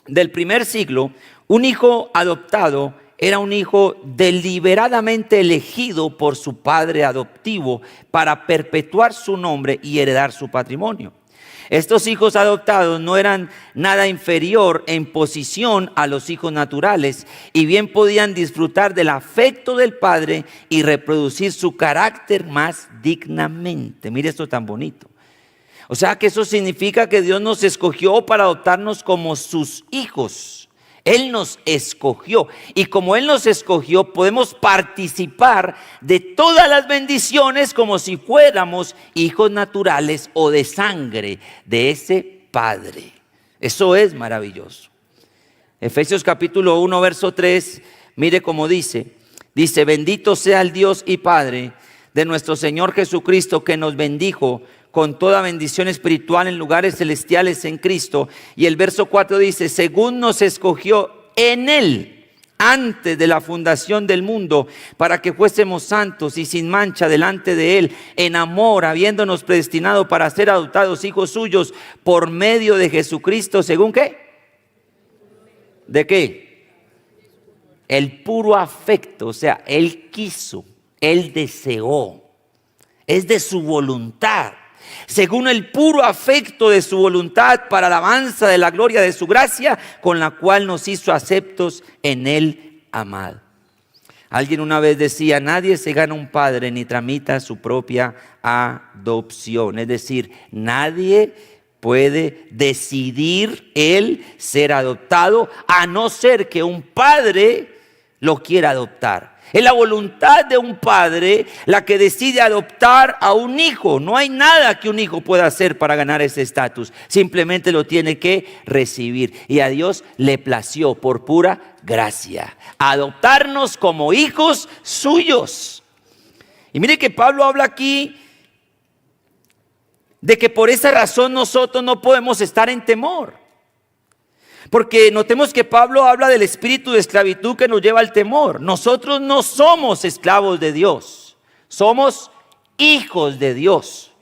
del primer siglo, un hijo adoptado era un hijo deliberadamente elegido por su padre adoptivo para perpetuar su nombre y heredar su patrimonio. Estos hijos adoptados no eran nada inferior en posición a los hijos naturales y bien podían disfrutar del afecto del Padre y reproducir su carácter más dignamente. Mire esto tan bonito. O sea que eso significa que Dios nos escogió para adoptarnos como sus hijos. Él nos escogió y como Él nos escogió podemos participar de todas las bendiciones como si fuéramos hijos naturales o de sangre de ese Padre. Eso es maravilloso. Efesios capítulo 1 verso 3, mire cómo dice, bendito sea el Dios y Padre de nuestro Señor Jesucristo, que nos bendijo con toda bendición espiritual en lugares celestiales en Cristo. Y el verso 4 dice, según nos escogió en Él antes de la fundación del mundo, para que fuésemos santos y sin mancha delante de Él, en amor, habiéndonos predestinado para ser adoptados hijos suyos por medio de Jesucristo. ¿Según qué? ¿De qué? El puro afecto, o sea, Él quiso, Él deseó, es de su voluntad. Según el puro afecto de su voluntad, para alabanza de la gloria de su gracia, con la cual nos hizo aceptos en Él amado. Alguien una vez decía, nadie se gana un padre ni tramita su propia adopción. Es decir, nadie puede decidir él ser adoptado, a no ser que un padre lo quiera adoptar. Es la voluntad de un padre la que decide adoptar a un hijo. No hay nada que un hijo pueda hacer para ganar ese estatus. Simplemente lo tiene que recibir. Y a Dios le plació por pura gracia adoptarnos como hijos suyos. Y mire que Pablo habla aquí de que por esa razón nosotros no podemos estar en temor. Porque notemos que Pablo habla del espíritu de esclavitud que nos lleva al temor. Nosotros no somos esclavos de Dios, somos hijos de Dios.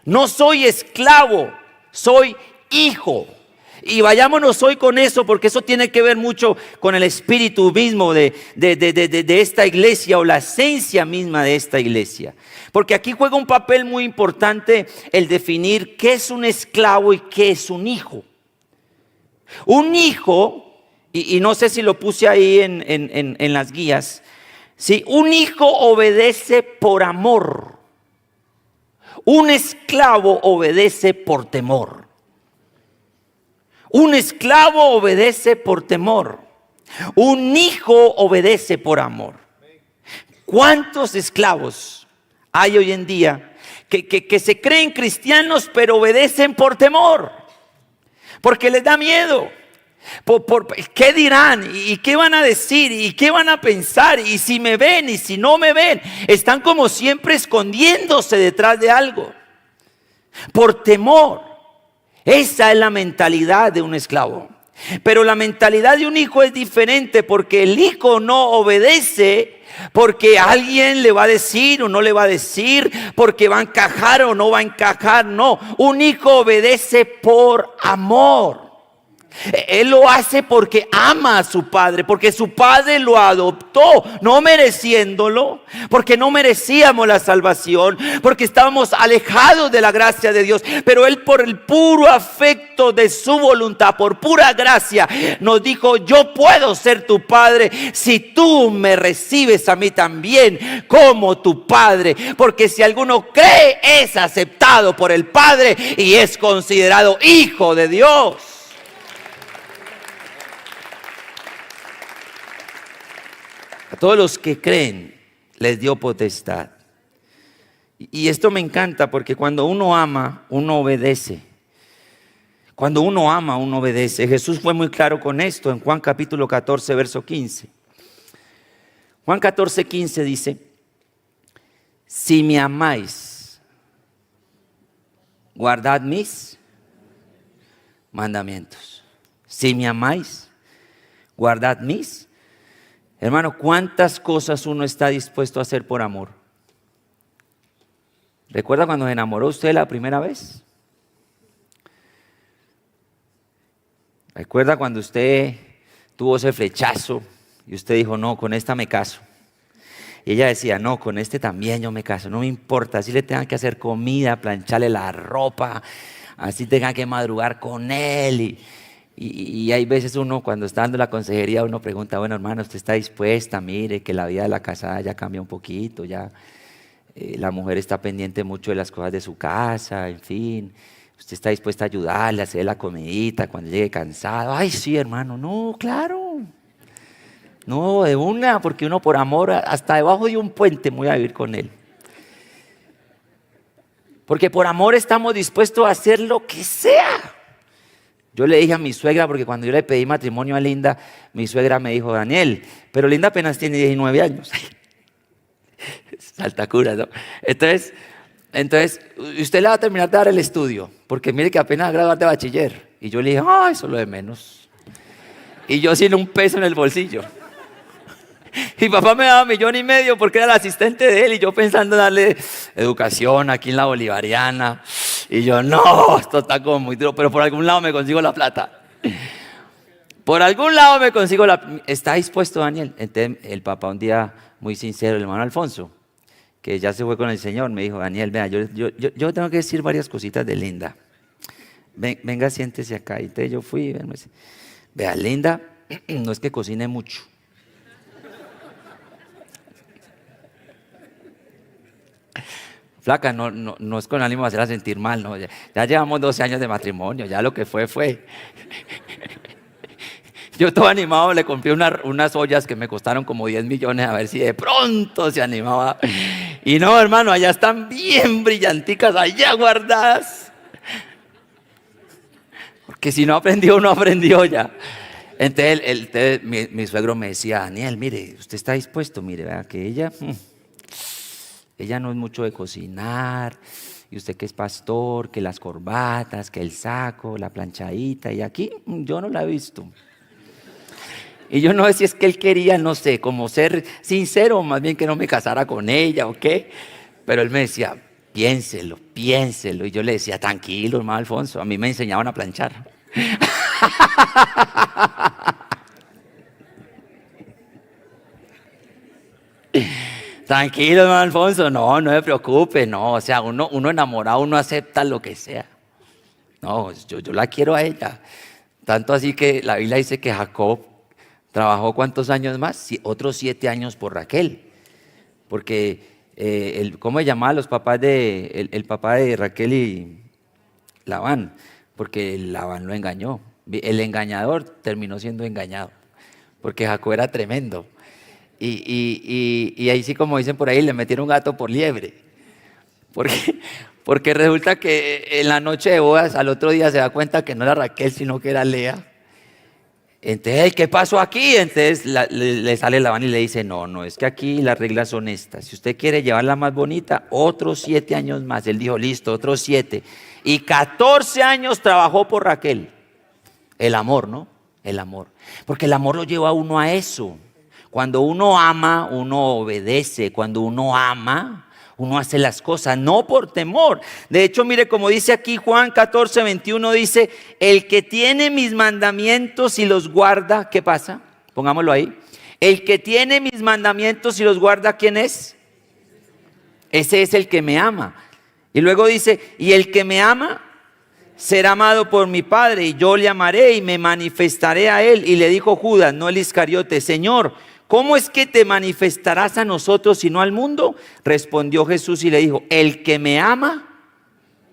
No soy esclavo, soy hijo. Y vayámonos hoy con eso, porque eso tiene que ver mucho con el espíritu mismo de esta iglesia, o la esencia misma de esta iglesia. Porque aquí juega un papel muy importante el definir qué es un esclavo y qué es un hijo. Un hijo, y no sé si lo puse ahí en las guías, ¿sí? Un hijo obedece por amor. Un esclavo obedece por temor. Un esclavo obedece por temor. Un hijo obedece por amor. ¿Cuántos esclavos hay hoy en día que se creen cristianos pero obedecen por temor? Porque les da miedo. ¿Qué dirán? ¿Y qué van a decir? ¿Y qué van a pensar? ¿Y si me ven? ¿Y si no me ven? Están como siempre escondiéndose detrás de algo. Por temor. Esa es la mentalidad de un esclavo. Pero la mentalidad de un hijo es diferente, porque el hijo no obedece porque alguien le va a decir o no le va a decir, porque va a encajar o no va a encajar. No, un hijo obedece por amor. Él lo hace porque ama a su padre, porque su padre lo adoptó, no mereciéndolo, porque no merecíamos la salvación, porque estábamos alejados de la gracia de Dios. Pero Él, por el puro afecto de su voluntad, por pura gracia, nos dijo: yo puedo ser tu padre si tú me recibes a mí también como tu padre. Porque si alguno cree, es aceptado por el Padre y es considerado hijo de Dios. A todos los que creen les dio potestad. Y esto me encanta, porque cuando uno ama, uno obedece. Cuando uno ama, uno obedece. Jesús fue muy claro con esto en Juan capítulo 14, verso 15. Juan 14, 15 dice: si me amáis, guardad mis mandamientos. Si me amáis, guardad mis. Hermano, ¿cuántas cosas uno está dispuesto a hacer por amor? ¿Recuerda cuando se enamoró usted la primera vez? ¿Recuerda cuando usted tuvo ese flechazo y usted dijo: no, con esta me caso? Y ella decía: no, con este también yo me caso, no me importa, así le tengan que hacer comida, plancharle la ropa, así tenga que madrugar con él. Y hay veces uno, cuando está dando la consejería, uno pregunta, bueno, hermano, ¿usted está dispuesta? Mire, que la vida de la casada ya cambia un poquito, ya la mujer está pendiente mucho de las cosas de su casa, en fin. ¿Usted está dispuesta a ayudarle, a hacer la comidita cuando llegue cansado? Ay, sí, hermano, no, claro. No, de una, porque uno por amor, hasta debajo de un puente me voy a vivir con él. Porque por amor estamos dispuestos a hacer lo que sea. Yo le dije a mi suegra, porque cuando yo le pedí matrimonio a Linda, mi suegra me dijo, Daniel, pero Linda apenas tiene 19 años. Saltacuras, ¿no? Entonces, usted le va a terminar de dar el estudio, porque mire que apenas graduar de bachiller. Y yo le dije, ay, eso es lo de menos. Y yo sin un peso en el bolsillo. Y papá me daba 1,5 millones porque era el asistente de él, y yo pensando en darle educación aquí en la Bolivariana. Y yo, no, esto está como muy duro, pero por algún lado me consigo la plata. Por algún lado me consigo la... ¿Está dispuesto, Daniel? Entonces el papá un día, muy sincero, el hermano Alfonso, que ya se fue con el Señor, me dijo, Daniel, vea, yo tengo que decir varias cositas de Linda. Venga, siéntese acá. Y entonces yo fui, vea, Linda no es que cocine mucho. Flaca, no es con ánimo de hacerla sentir mal, no. Ya llevamos 12 años de matrimonio, ya lo que fue. Yo todo animado le compré unas ollas que me costaron como 10 millones a ver si de pronto se animaba. Y no, hermano, allá están bien brillanticas, allá guardadas. Porque si no aprendió, no aprendió ya. Entonces mi suegro me decía, Daniel, mire, usted está dispuesto, mire, vea que ella no es mucho de cocinar, y usted que es pastor, que las corbatas, que el saco, la planchadita, y aquí yo no la he visto. Y yo no sé si es que él quería, no sé, como ser sincero, más bien que no me casara con ella o qué, pero él me decía, piénselo, y yo le decía, tranquilo, hermano Alfonso, a mí me enseñaban a planchar. Tranquilo, hermano Alfonso, no me preocupe, no, o sea, uno enamorado, uno acepta lo que sea. No, yo la quiero a ella. Tanto así que la Biblia dice que Jacob trabajó ¿cuántos años más? Otros 7 años por Raquel. Porque, ¿cómo se llamaban los papás el papá de Raquel y Labán? Porque Labán lo engañó. El engañador terminó siendo engañado, porque Jacob era tremendo. Y ahí sí, como dicen por ahí, le metieron gato por liebre. Porque resulta que en la noche de bodas, al otro día se da cuenta que no era Raquel, sino que era Lea. Entonces, ¿qué pasó aquí? Entonces le sale Labán y le dice, no, es que aquí las reglas son estas. Si usted quiere llevarla más bonita, otros 7 años más. Él dijo, listo, otros 7. Y 14 años trabajó por Raquel. El amor, ¿no? El amor. Porque el amor lo lleva a uno a eso. Cuando uno ama, uno obedece. Cuando uno ama, uno hace las cosas, no por temor. De hecho, mire como dice aquí Juan 14:21, dice, el que tiene mis mandamientos y los guarda, ¿qué pasa? Pongámoslo ahí. El que tiene mis mandamientos y los guarda, ¿quién es? Ese es el que me ama. Y luego dice, y el que me ama será amado por mi Padre, y yo le amaré y me manifestaré a él. Y le dijo Judas, no el Iscariote, Señor, ¿cómo es que te manifestarás a nosotros y no al mundo? Respondió Jesús y le dijo, el que me ama,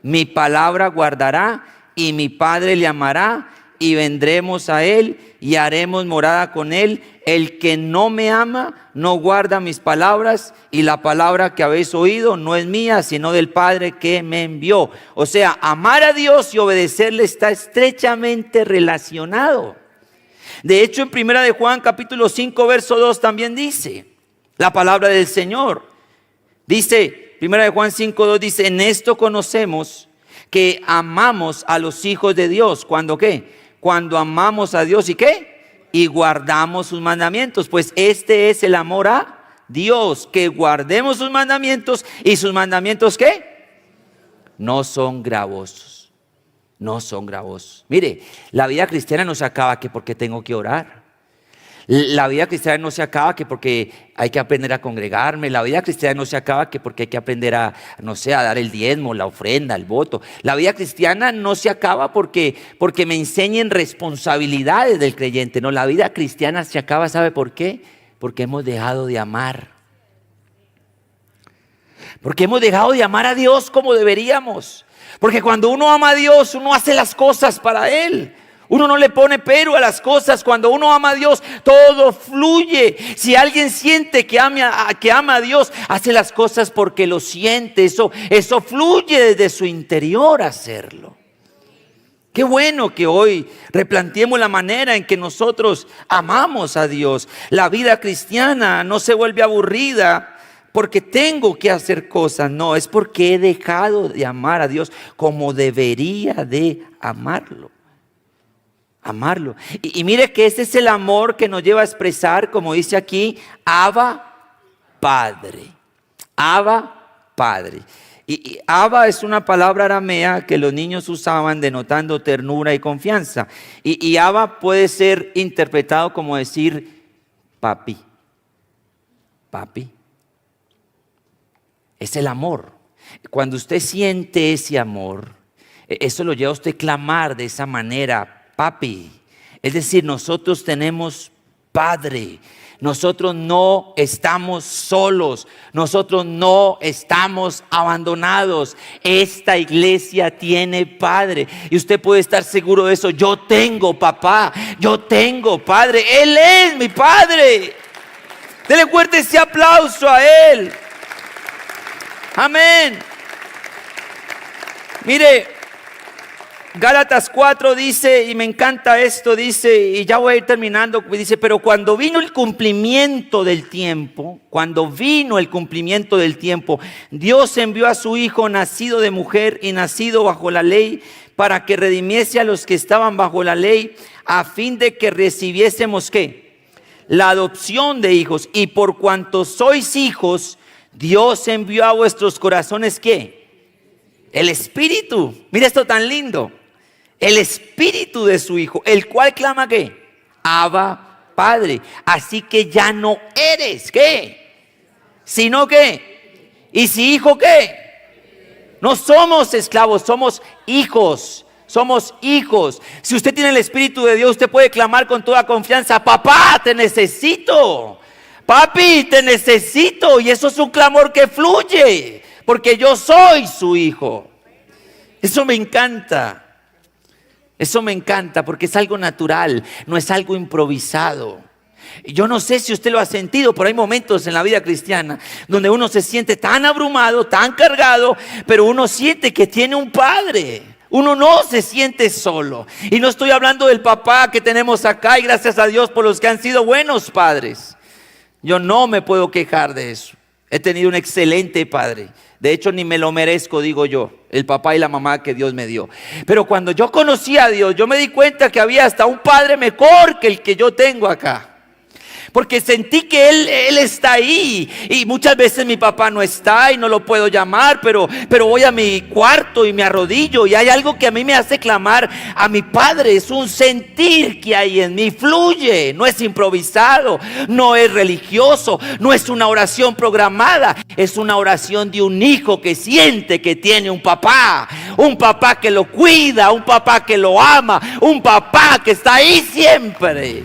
mi palabra guardará, y mi Padre le amará, y vendremos a él y haremos morada con él. El que no me ama no guarda mis palabras, y la palabra que habéis oído no es mía, sino del Padre que me envió. O sea, amar a Dios y obedecerle está estrechamente relacionado. De hecho, en 1 de Juan capítulo 5 verso 2 también dice la palabra del Señor. Dice, 1 de Juan 5:2 dice, en esto conocemos que amamos a los hijos de Dios. ¿Cuándo qué? Cuando amamos a Dios, ¿y qué? Y guardamos sus mandamientos. Pues este es el amor a Dios, que guardemos sus mandamientos. ¿Y sus mandamientos qué? No son gravosos. No son gravosos. Mire, la vida cristiana no se acaba que porque tengo que orar. La vida cristiana no se acaba que porque hay que aprender a congregarme. La vida cristiana no se acaba que porque hay que aprender a, no sé, a dar el diezmo, la ofrenda, el voto. La vida cristiana no se acaba porque me enseñen responsabilidades del creyente. No, la vida cristiana se acaba, ¿sabe por qué? Porque hemos dejado de amar. Porque hemos dejado de amar a Dios como deberíamos. Porque cuando uno ama a Dios, uno hace las cosas para Él. Uno no le pone pero a las cosas. Cuando uno ama a Dios, todo fluye. Si alguien siente que ama a Dios, hace las cosas porque lo siente. Eso fluye desde su interior a hacerlo. Qué bueno que hoy replanteemos la manera en que nosotros amamos a Dios. La vida cristiana no se vuelve aburrida porque tengo que hacer cosas. No, es porque he dejado de amar a Dios como debería de amarlo. Amarlo. Y mire que ese es el amor que nos lleva a expresar, como dice aquí, Abba Padre. Abba Padre. Y Abba es una palabra aramea que los niños usaban denotando ternura y confianza. Y Abba puede ser interpretado como decir papi. Papi. Es el amor. Cuando usted siente ese amor, eso lo lleva a usted a clamar de esa manera. Papi, es decir, nosotros tenemos Padre, nosotros no estamos solos, nosotros no estamos abandonados. Esta iglesia tiene Padre y usted puede estar seguro de eso. Yo tengo papá, yo tengo Padre, Él es mi Padre. Dele fuerte ese aplauso a Él. Amén. Mire, Gálatas 4 dice, y me encanta esto, dice, y ya voy a ir terminando, dice, pero cuando vino el cumplimiento del tiempo, Dios envió a su Hijo nacido de mujer y nacido bajo la ley, para que redimiese a los que estaban bajo la ley, a fin de que recibiésemos, ¿qué? La adopción de hijos. Y por cuanto sois hijos, Dios envió a vuestros corazones, ¿qué? El Espíritu. Mira esto tan lindo. El Espíritu de su Hijo, el cual clama ¿qué? Abba Padre. Así que ya no eres ¿qué? Sino ¿qué? Y si hijo ¿qué? No somos esclavos, somos hijos. Somos hijos. Si usted tiene el Espíritu de Dios, usted puede clamar con toda confianza: papá, te necesito. Papi, te necesito. Y eso es un clamor que fluye, porque yo soy su hijo. Eso me encanta. Eso me encanta porque es algo natural, no es algo improvisado. Yo no sé si usted lo ha sentido, pero hay momentos en la vida cristiana donde uno se siente tan abrumado, tan cargado, pero uno siente que tiene un padre. Uno no se siente solo. Y no estoy hablando del papá que tenemos acá, y gracias a Dios por los que han sido buenos padres. Yo no me puedo quejar de eso. He tenido un excelente padre. De hecho, ni me lo merezco, digo yo, el papá y la mamá que Dios me dio. Pero cuando yo conocí a Dios, yo me di cuenta que había hasta un padre mejor que el que yo tengo acá. Porque sentí que Él está ahí. Y muchas veces mi papá no está y no lo puedo llamar, pero voy a mi cuarto y me arrodillo. Y hay algo que a mí me hace clamar a mi Padre. Es un sentir que hay en mí, fluye. No es improvisado, no es religioso, no es una oración programada. Es una oración de un hijo que siente que tiene un papá que lo cuida, un papá que lo ama, un papá que está ahí siempre.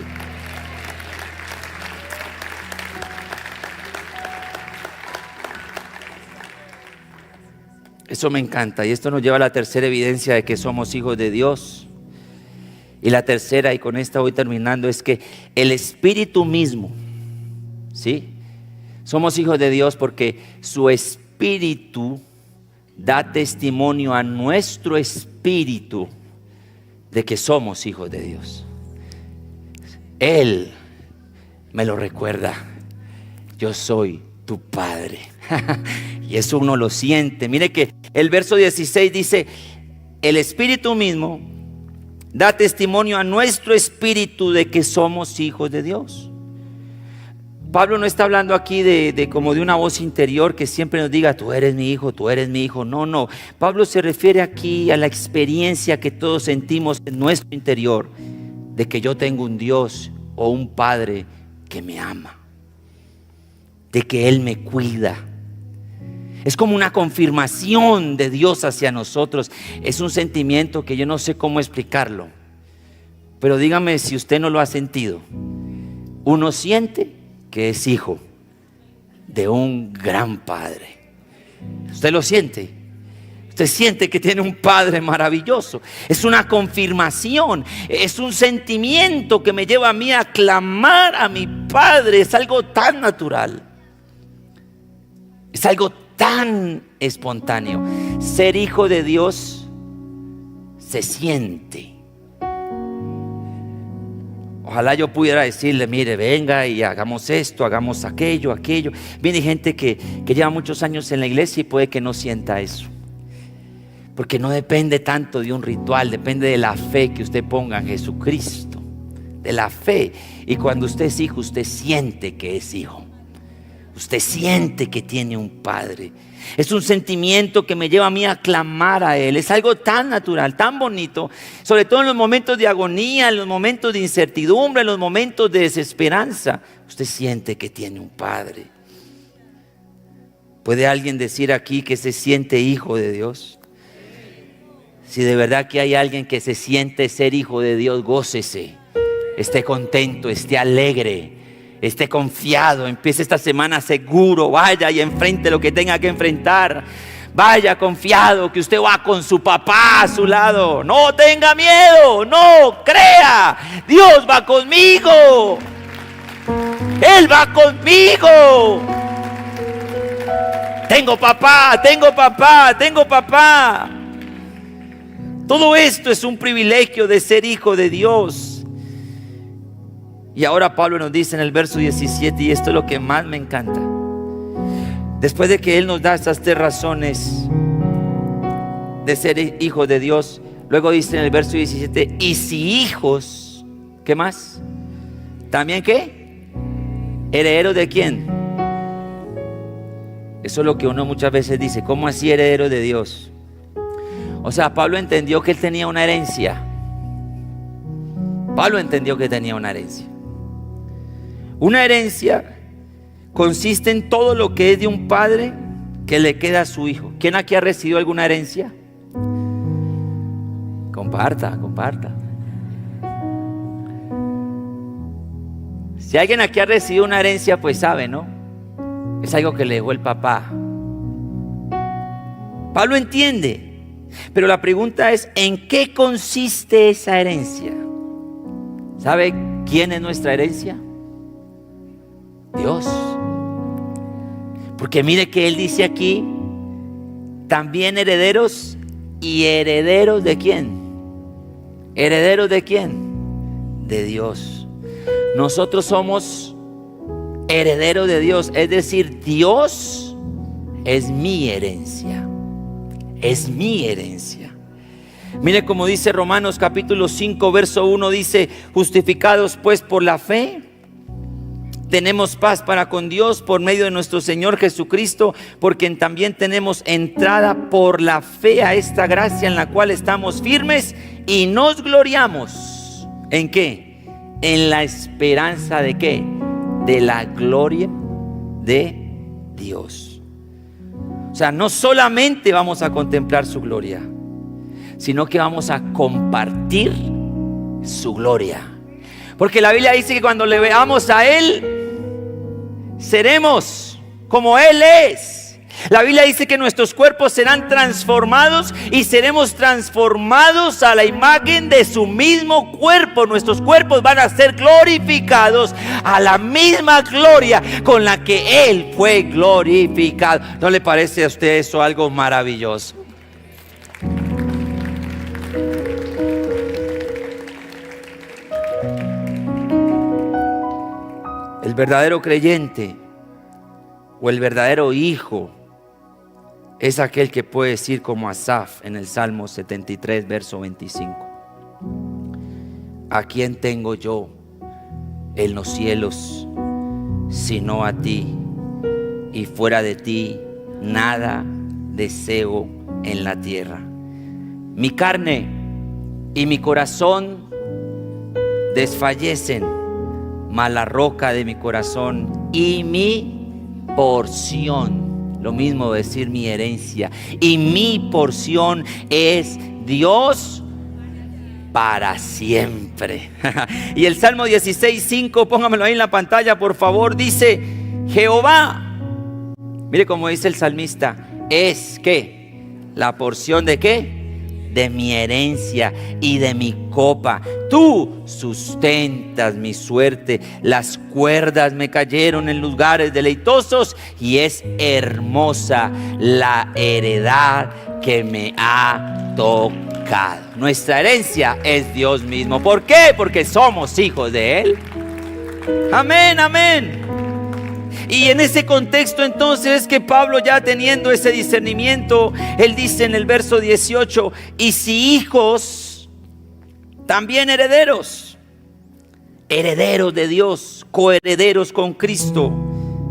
Eso me encanta, y esto nos lleva a la tercera evidencia de que somos hijos de Dios. Y la tercera, y con esta voy terminando, es que el Espíritu mismo, ¿sí? Somos hijos de Dios porque su Espíritu da testimonio a nuestro espíritu de que somos hijos de Dios. Él me lo recuerda: yo soy tu Padre. Y eso uno lo siente. Mire que el verso 16 dice: el Espíritu mismo da testimonio a nuestro espíritu de que somos hijos de Dios. Pablo no está hablando aquí de como de una voz interior que siempre nos diga: tú eres mi hijo, tú eres mi hijo. No. Pablo se refiere aquí a la experiencia que todos sentimos en nuestro interior de que yo tengo un Dios o un padre que me ama, de que Él me cuida. Es como una confirmación de Dios hacia nosotros. Es un sentimiento que yo no sé cómo explicarlo, pero dígame si usted no lo ha sentido. Uno siente que es hijo de un gran padre. ¿Usted lo siente? Usted siente que tiene un padre maravilloso. Es una confirmación, es un sentimiento que me lleva a mí a clamar a mi padre. Es algo tan natural, es algo tan espontáneo. Ser hijo de Dios se siente. Ojalá yo pudiera decirle, mire, venga y hagamos esto, hagamos aquello. Viene gente que lleva muchos años en la iglesia y puede que no sienta eso, porque no depende tanto de un ritual, depende de la fe que usted ponga en Jesucristo, de la fe. Y cuando usted es hijo, usted siente que es hijo, usted siente que tiene un padre. Es un sentimiento que me lleva a mí a clamar a Él. Es algo tan natural, tan bonito, sobre todo en los momentos de agonía, en los momentos de incertidumbre, en los momentos de desesperanza. Usted siente que tiene un padre. ¿Puede alguien decir aquí que se siente hijo de Dios? Si de verdad que hay alguien que se siente ser hijo de Dios, gócese, esté contento, esté alegre, esté confiado. Empiece esta semana seguro, vaya y enfrente lo que tenga que enfrentar. Vaya confiado que usted va con su papá a su lado. No tenga miedo, no crea, Dios va conmigo, Él va conmigo. Tengo papá, tengo papá, tengo papá. Todo esto es un privilegio de ser hijo de Dios. Y ahora Pablo nos dice en el verso 17, y esto es lo que más me encanta. Después de que Él nos da estas 3 razones de ser hijo de Dios, luego dice en el verso 17, y si hijos, ¿qué más? ¿También qué? ¿Herederos de quién? Eso es lo que uno muchas veces dice, ¿cómo así heredero de Dios? O sea, Pablo entendió que él tenía una herencia. Pablo entendió que tenía una herencia. Una herencia consiste en todo lo que es de un padre que le queda a su hijo. ¿Quién aquí ha recibido alguna herencia? Comparta. Si alguien aquí ha recibido una herencia, pues sabe, ¿no? Es algo que le dejó el papá. Pablo entiende. Pero la pregunta es, ¿en qué consiste esa herencia? ¿Sabe quién es nuestra herencia? Dios. Porque mire que Él dice aquí, también herederos. ¿Y herederos de quién? ¿Herederos de quién? De Dios. Nosotros somos herederos de Dios. Es decir, Dios es mi herencia. Es mi herencia. Mire como dice Romanos capítulo 5 verso 1, dice, justificados pues por la fe, tenemos paz para con Dios por medio de nuestro Señor Jesucristo, por quien también tenemos entrada por la fe a esta gracia en la cual estamos firmes y nos gloriamos. ¿En qué? En la esperanza de ¿qué? De la gloria de Dios. O sea, no solamente vamos a contemplar su gloria, sino que vamos a compartir su gloria. Porque la Biblia dice que cuando le veamos a Él, seremos como Él es. La Biblia dice que nuestros cuerpos serán transformados y seremos transformados a la imagen de su mismo cuerpo. Nuestros cuerpos van a ser glorificados a la misma gloria con la que Él fue glorificado. ¿No le parece a usted eso algo maravilloso? El verdadero creyente o el verdadero hijo es aquel que puede decir como Asaf en el Salmo 73 verso 25: ¿a quién tengo yo en los cielos sino a ti? Y fuera de ti nada deseo en la tierra. Mi carne y mi corazón desfallecen, mas la roca de mi corazón y mi porción. Lo mismo decir mi herencia. Y mi porción es Dios para siempre. Y el Salmo 16:5, póngamelo ahí en la pantalla por favor, dice: Jehová, mire cómo dice el salmista, es ¿qué? La porción de ¿qué? De mi herencia y de mi copa. Tú sustentas mi suerte. Las cuerdas me cayeron en lugares deleitosos, y es hermosa la heredad que me ha tocado. Nuestra herencia es Dios mismo. ¿Por qué? Porque somos hijos de Él. Amén, amén. Y en ese contexto entonces que Pablo, ya teniendo ese discernimiento, él dice en el verso 18: y si hijos, también herederos, herederos de Dios, coherederos con Cristo,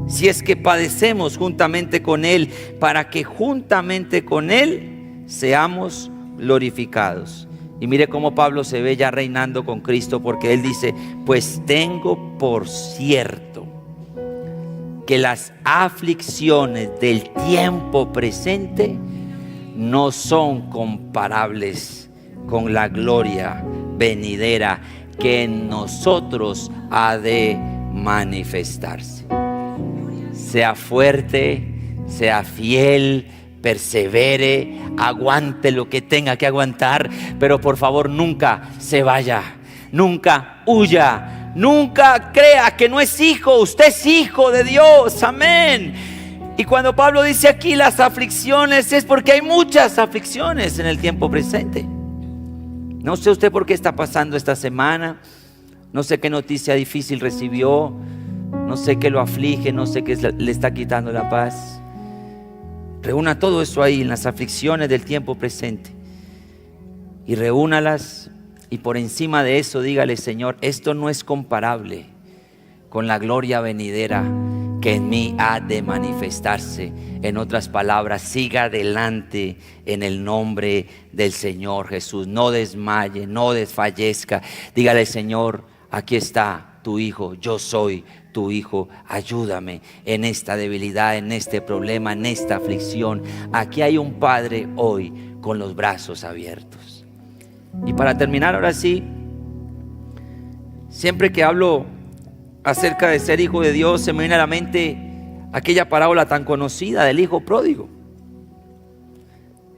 si es que padecemos juntamente con Él, para que juntamente con Él seamos glorificados. Y mire cómo Pablo se ve ya reinando con Cristo, porque él dice: pues tengo por cierto que las aflicciones del tiempo presente no son comparables con la gloria venidera que en nosotros ha de manifestarse. Sea fuerte, sea fiel, persevere, aguante lo que tenga que aguantar, pero por favor nunca se vaya, nunca huya. Nunca crea que no es hijo. Usted es hijo de Dios, amén. Y cuando Pablo dice aquí las aflicciones, es porque hay muchas aflicciones en el tiempo presente. No sé usted por qué está pasando esta semana, no sé qué noticia difícil recibió, no sé qué lo aflige, no sé qué le está quitando la paz. Reúna todo eso ahí en las aflicciones del tiempo presente, y reúnalas. Y por encima de eso dígale: Señor, esto no es comparable con la gloria venidera que en mí ha de manifestarse. En otras palabras, siga adelante en el nombre del Señor Jesús. No desmaye, no desfallezca. Dígale: Señor, aquí está tu hijo, yo soy tu hijo, ayúdame en esta debilidad, en este problema, en esta aflicción. Aquí hay un Padre hoy con los brazos abiertos. Y para terminar ahora sí, siempre que hablo acerca de ser hijo de Dios, se me viene a la mente aquella parábola tan conocida del hijo pródigo.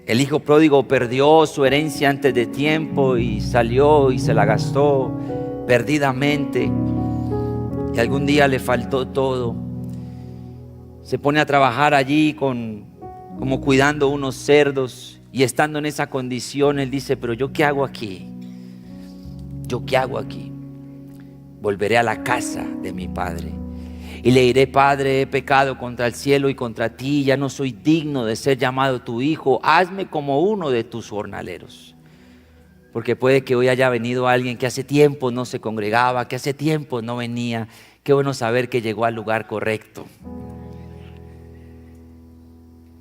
El hijo pródigo perdió su herencia antes de tiempo y salió y se la gastó perdidamente, y algún día le faltó todo. Se pone a trabajar allí como cuidando unos cerdos. Y estando en esa condición, él dice: pero ¿yo qué hago aquí? ¿Yo qué hago aquí? Volveré a la casa de mi padre y le diré: Padre, he pecado contra el cielo y contra ti, ya no soy digno de ser llamado tu hijo, hazme como uno de tus jornaleros. Porque puede que hoy haya venido alguien que hace tiempo no se congregaba, que hace tiempo no venía. Qué bueno saber que llegó al lugar correcto.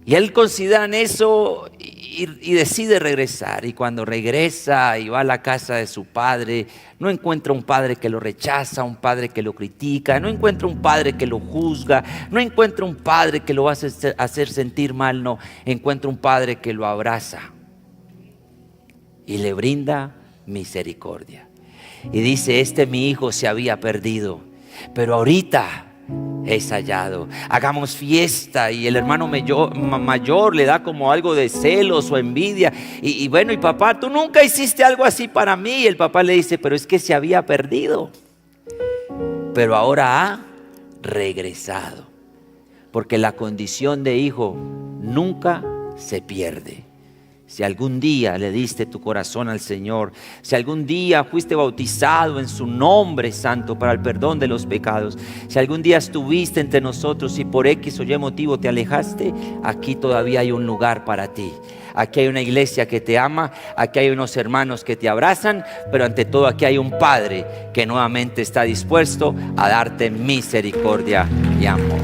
Y él considera en eso y decide regresar. Y cuando regresa y va a la casa de su padre, no encuentra un padre que lo rechaza, un padre que lo critica, no encuentra un padre que lo juzga, no encuentra un padre que lo va a hacer sentir mal, no, encuentra un padre que lo abraza y le brinda misericordia. Y dice: este mi hijo se había perdido, pero ahorita es hallado. Hagamos fiesta. Y el hermano mayor le da como algo de celos o envidia. Y bueno, y papá, tú nunca hiciste algo así para mí. Y el papá le dice: pero es que se había perdido, pero ahora ha regresado. Porque la condición de hijo nunca se pierde. Si algún día le diste tu corazón al Señor, si algún día fuiste bautizado en su nombre santo para el perdón de los pecados, si algún día estuviste entre nosotros y por X o Y motivo te alejaste, aquí todavía hay un lugar para ti. Aquí hay una iglesia que te ama, aquí hay unos hermanos que te abrazan, pero ante todo aquí hay un Padre que nuevamente está dispuesto a darte misericordia y amor.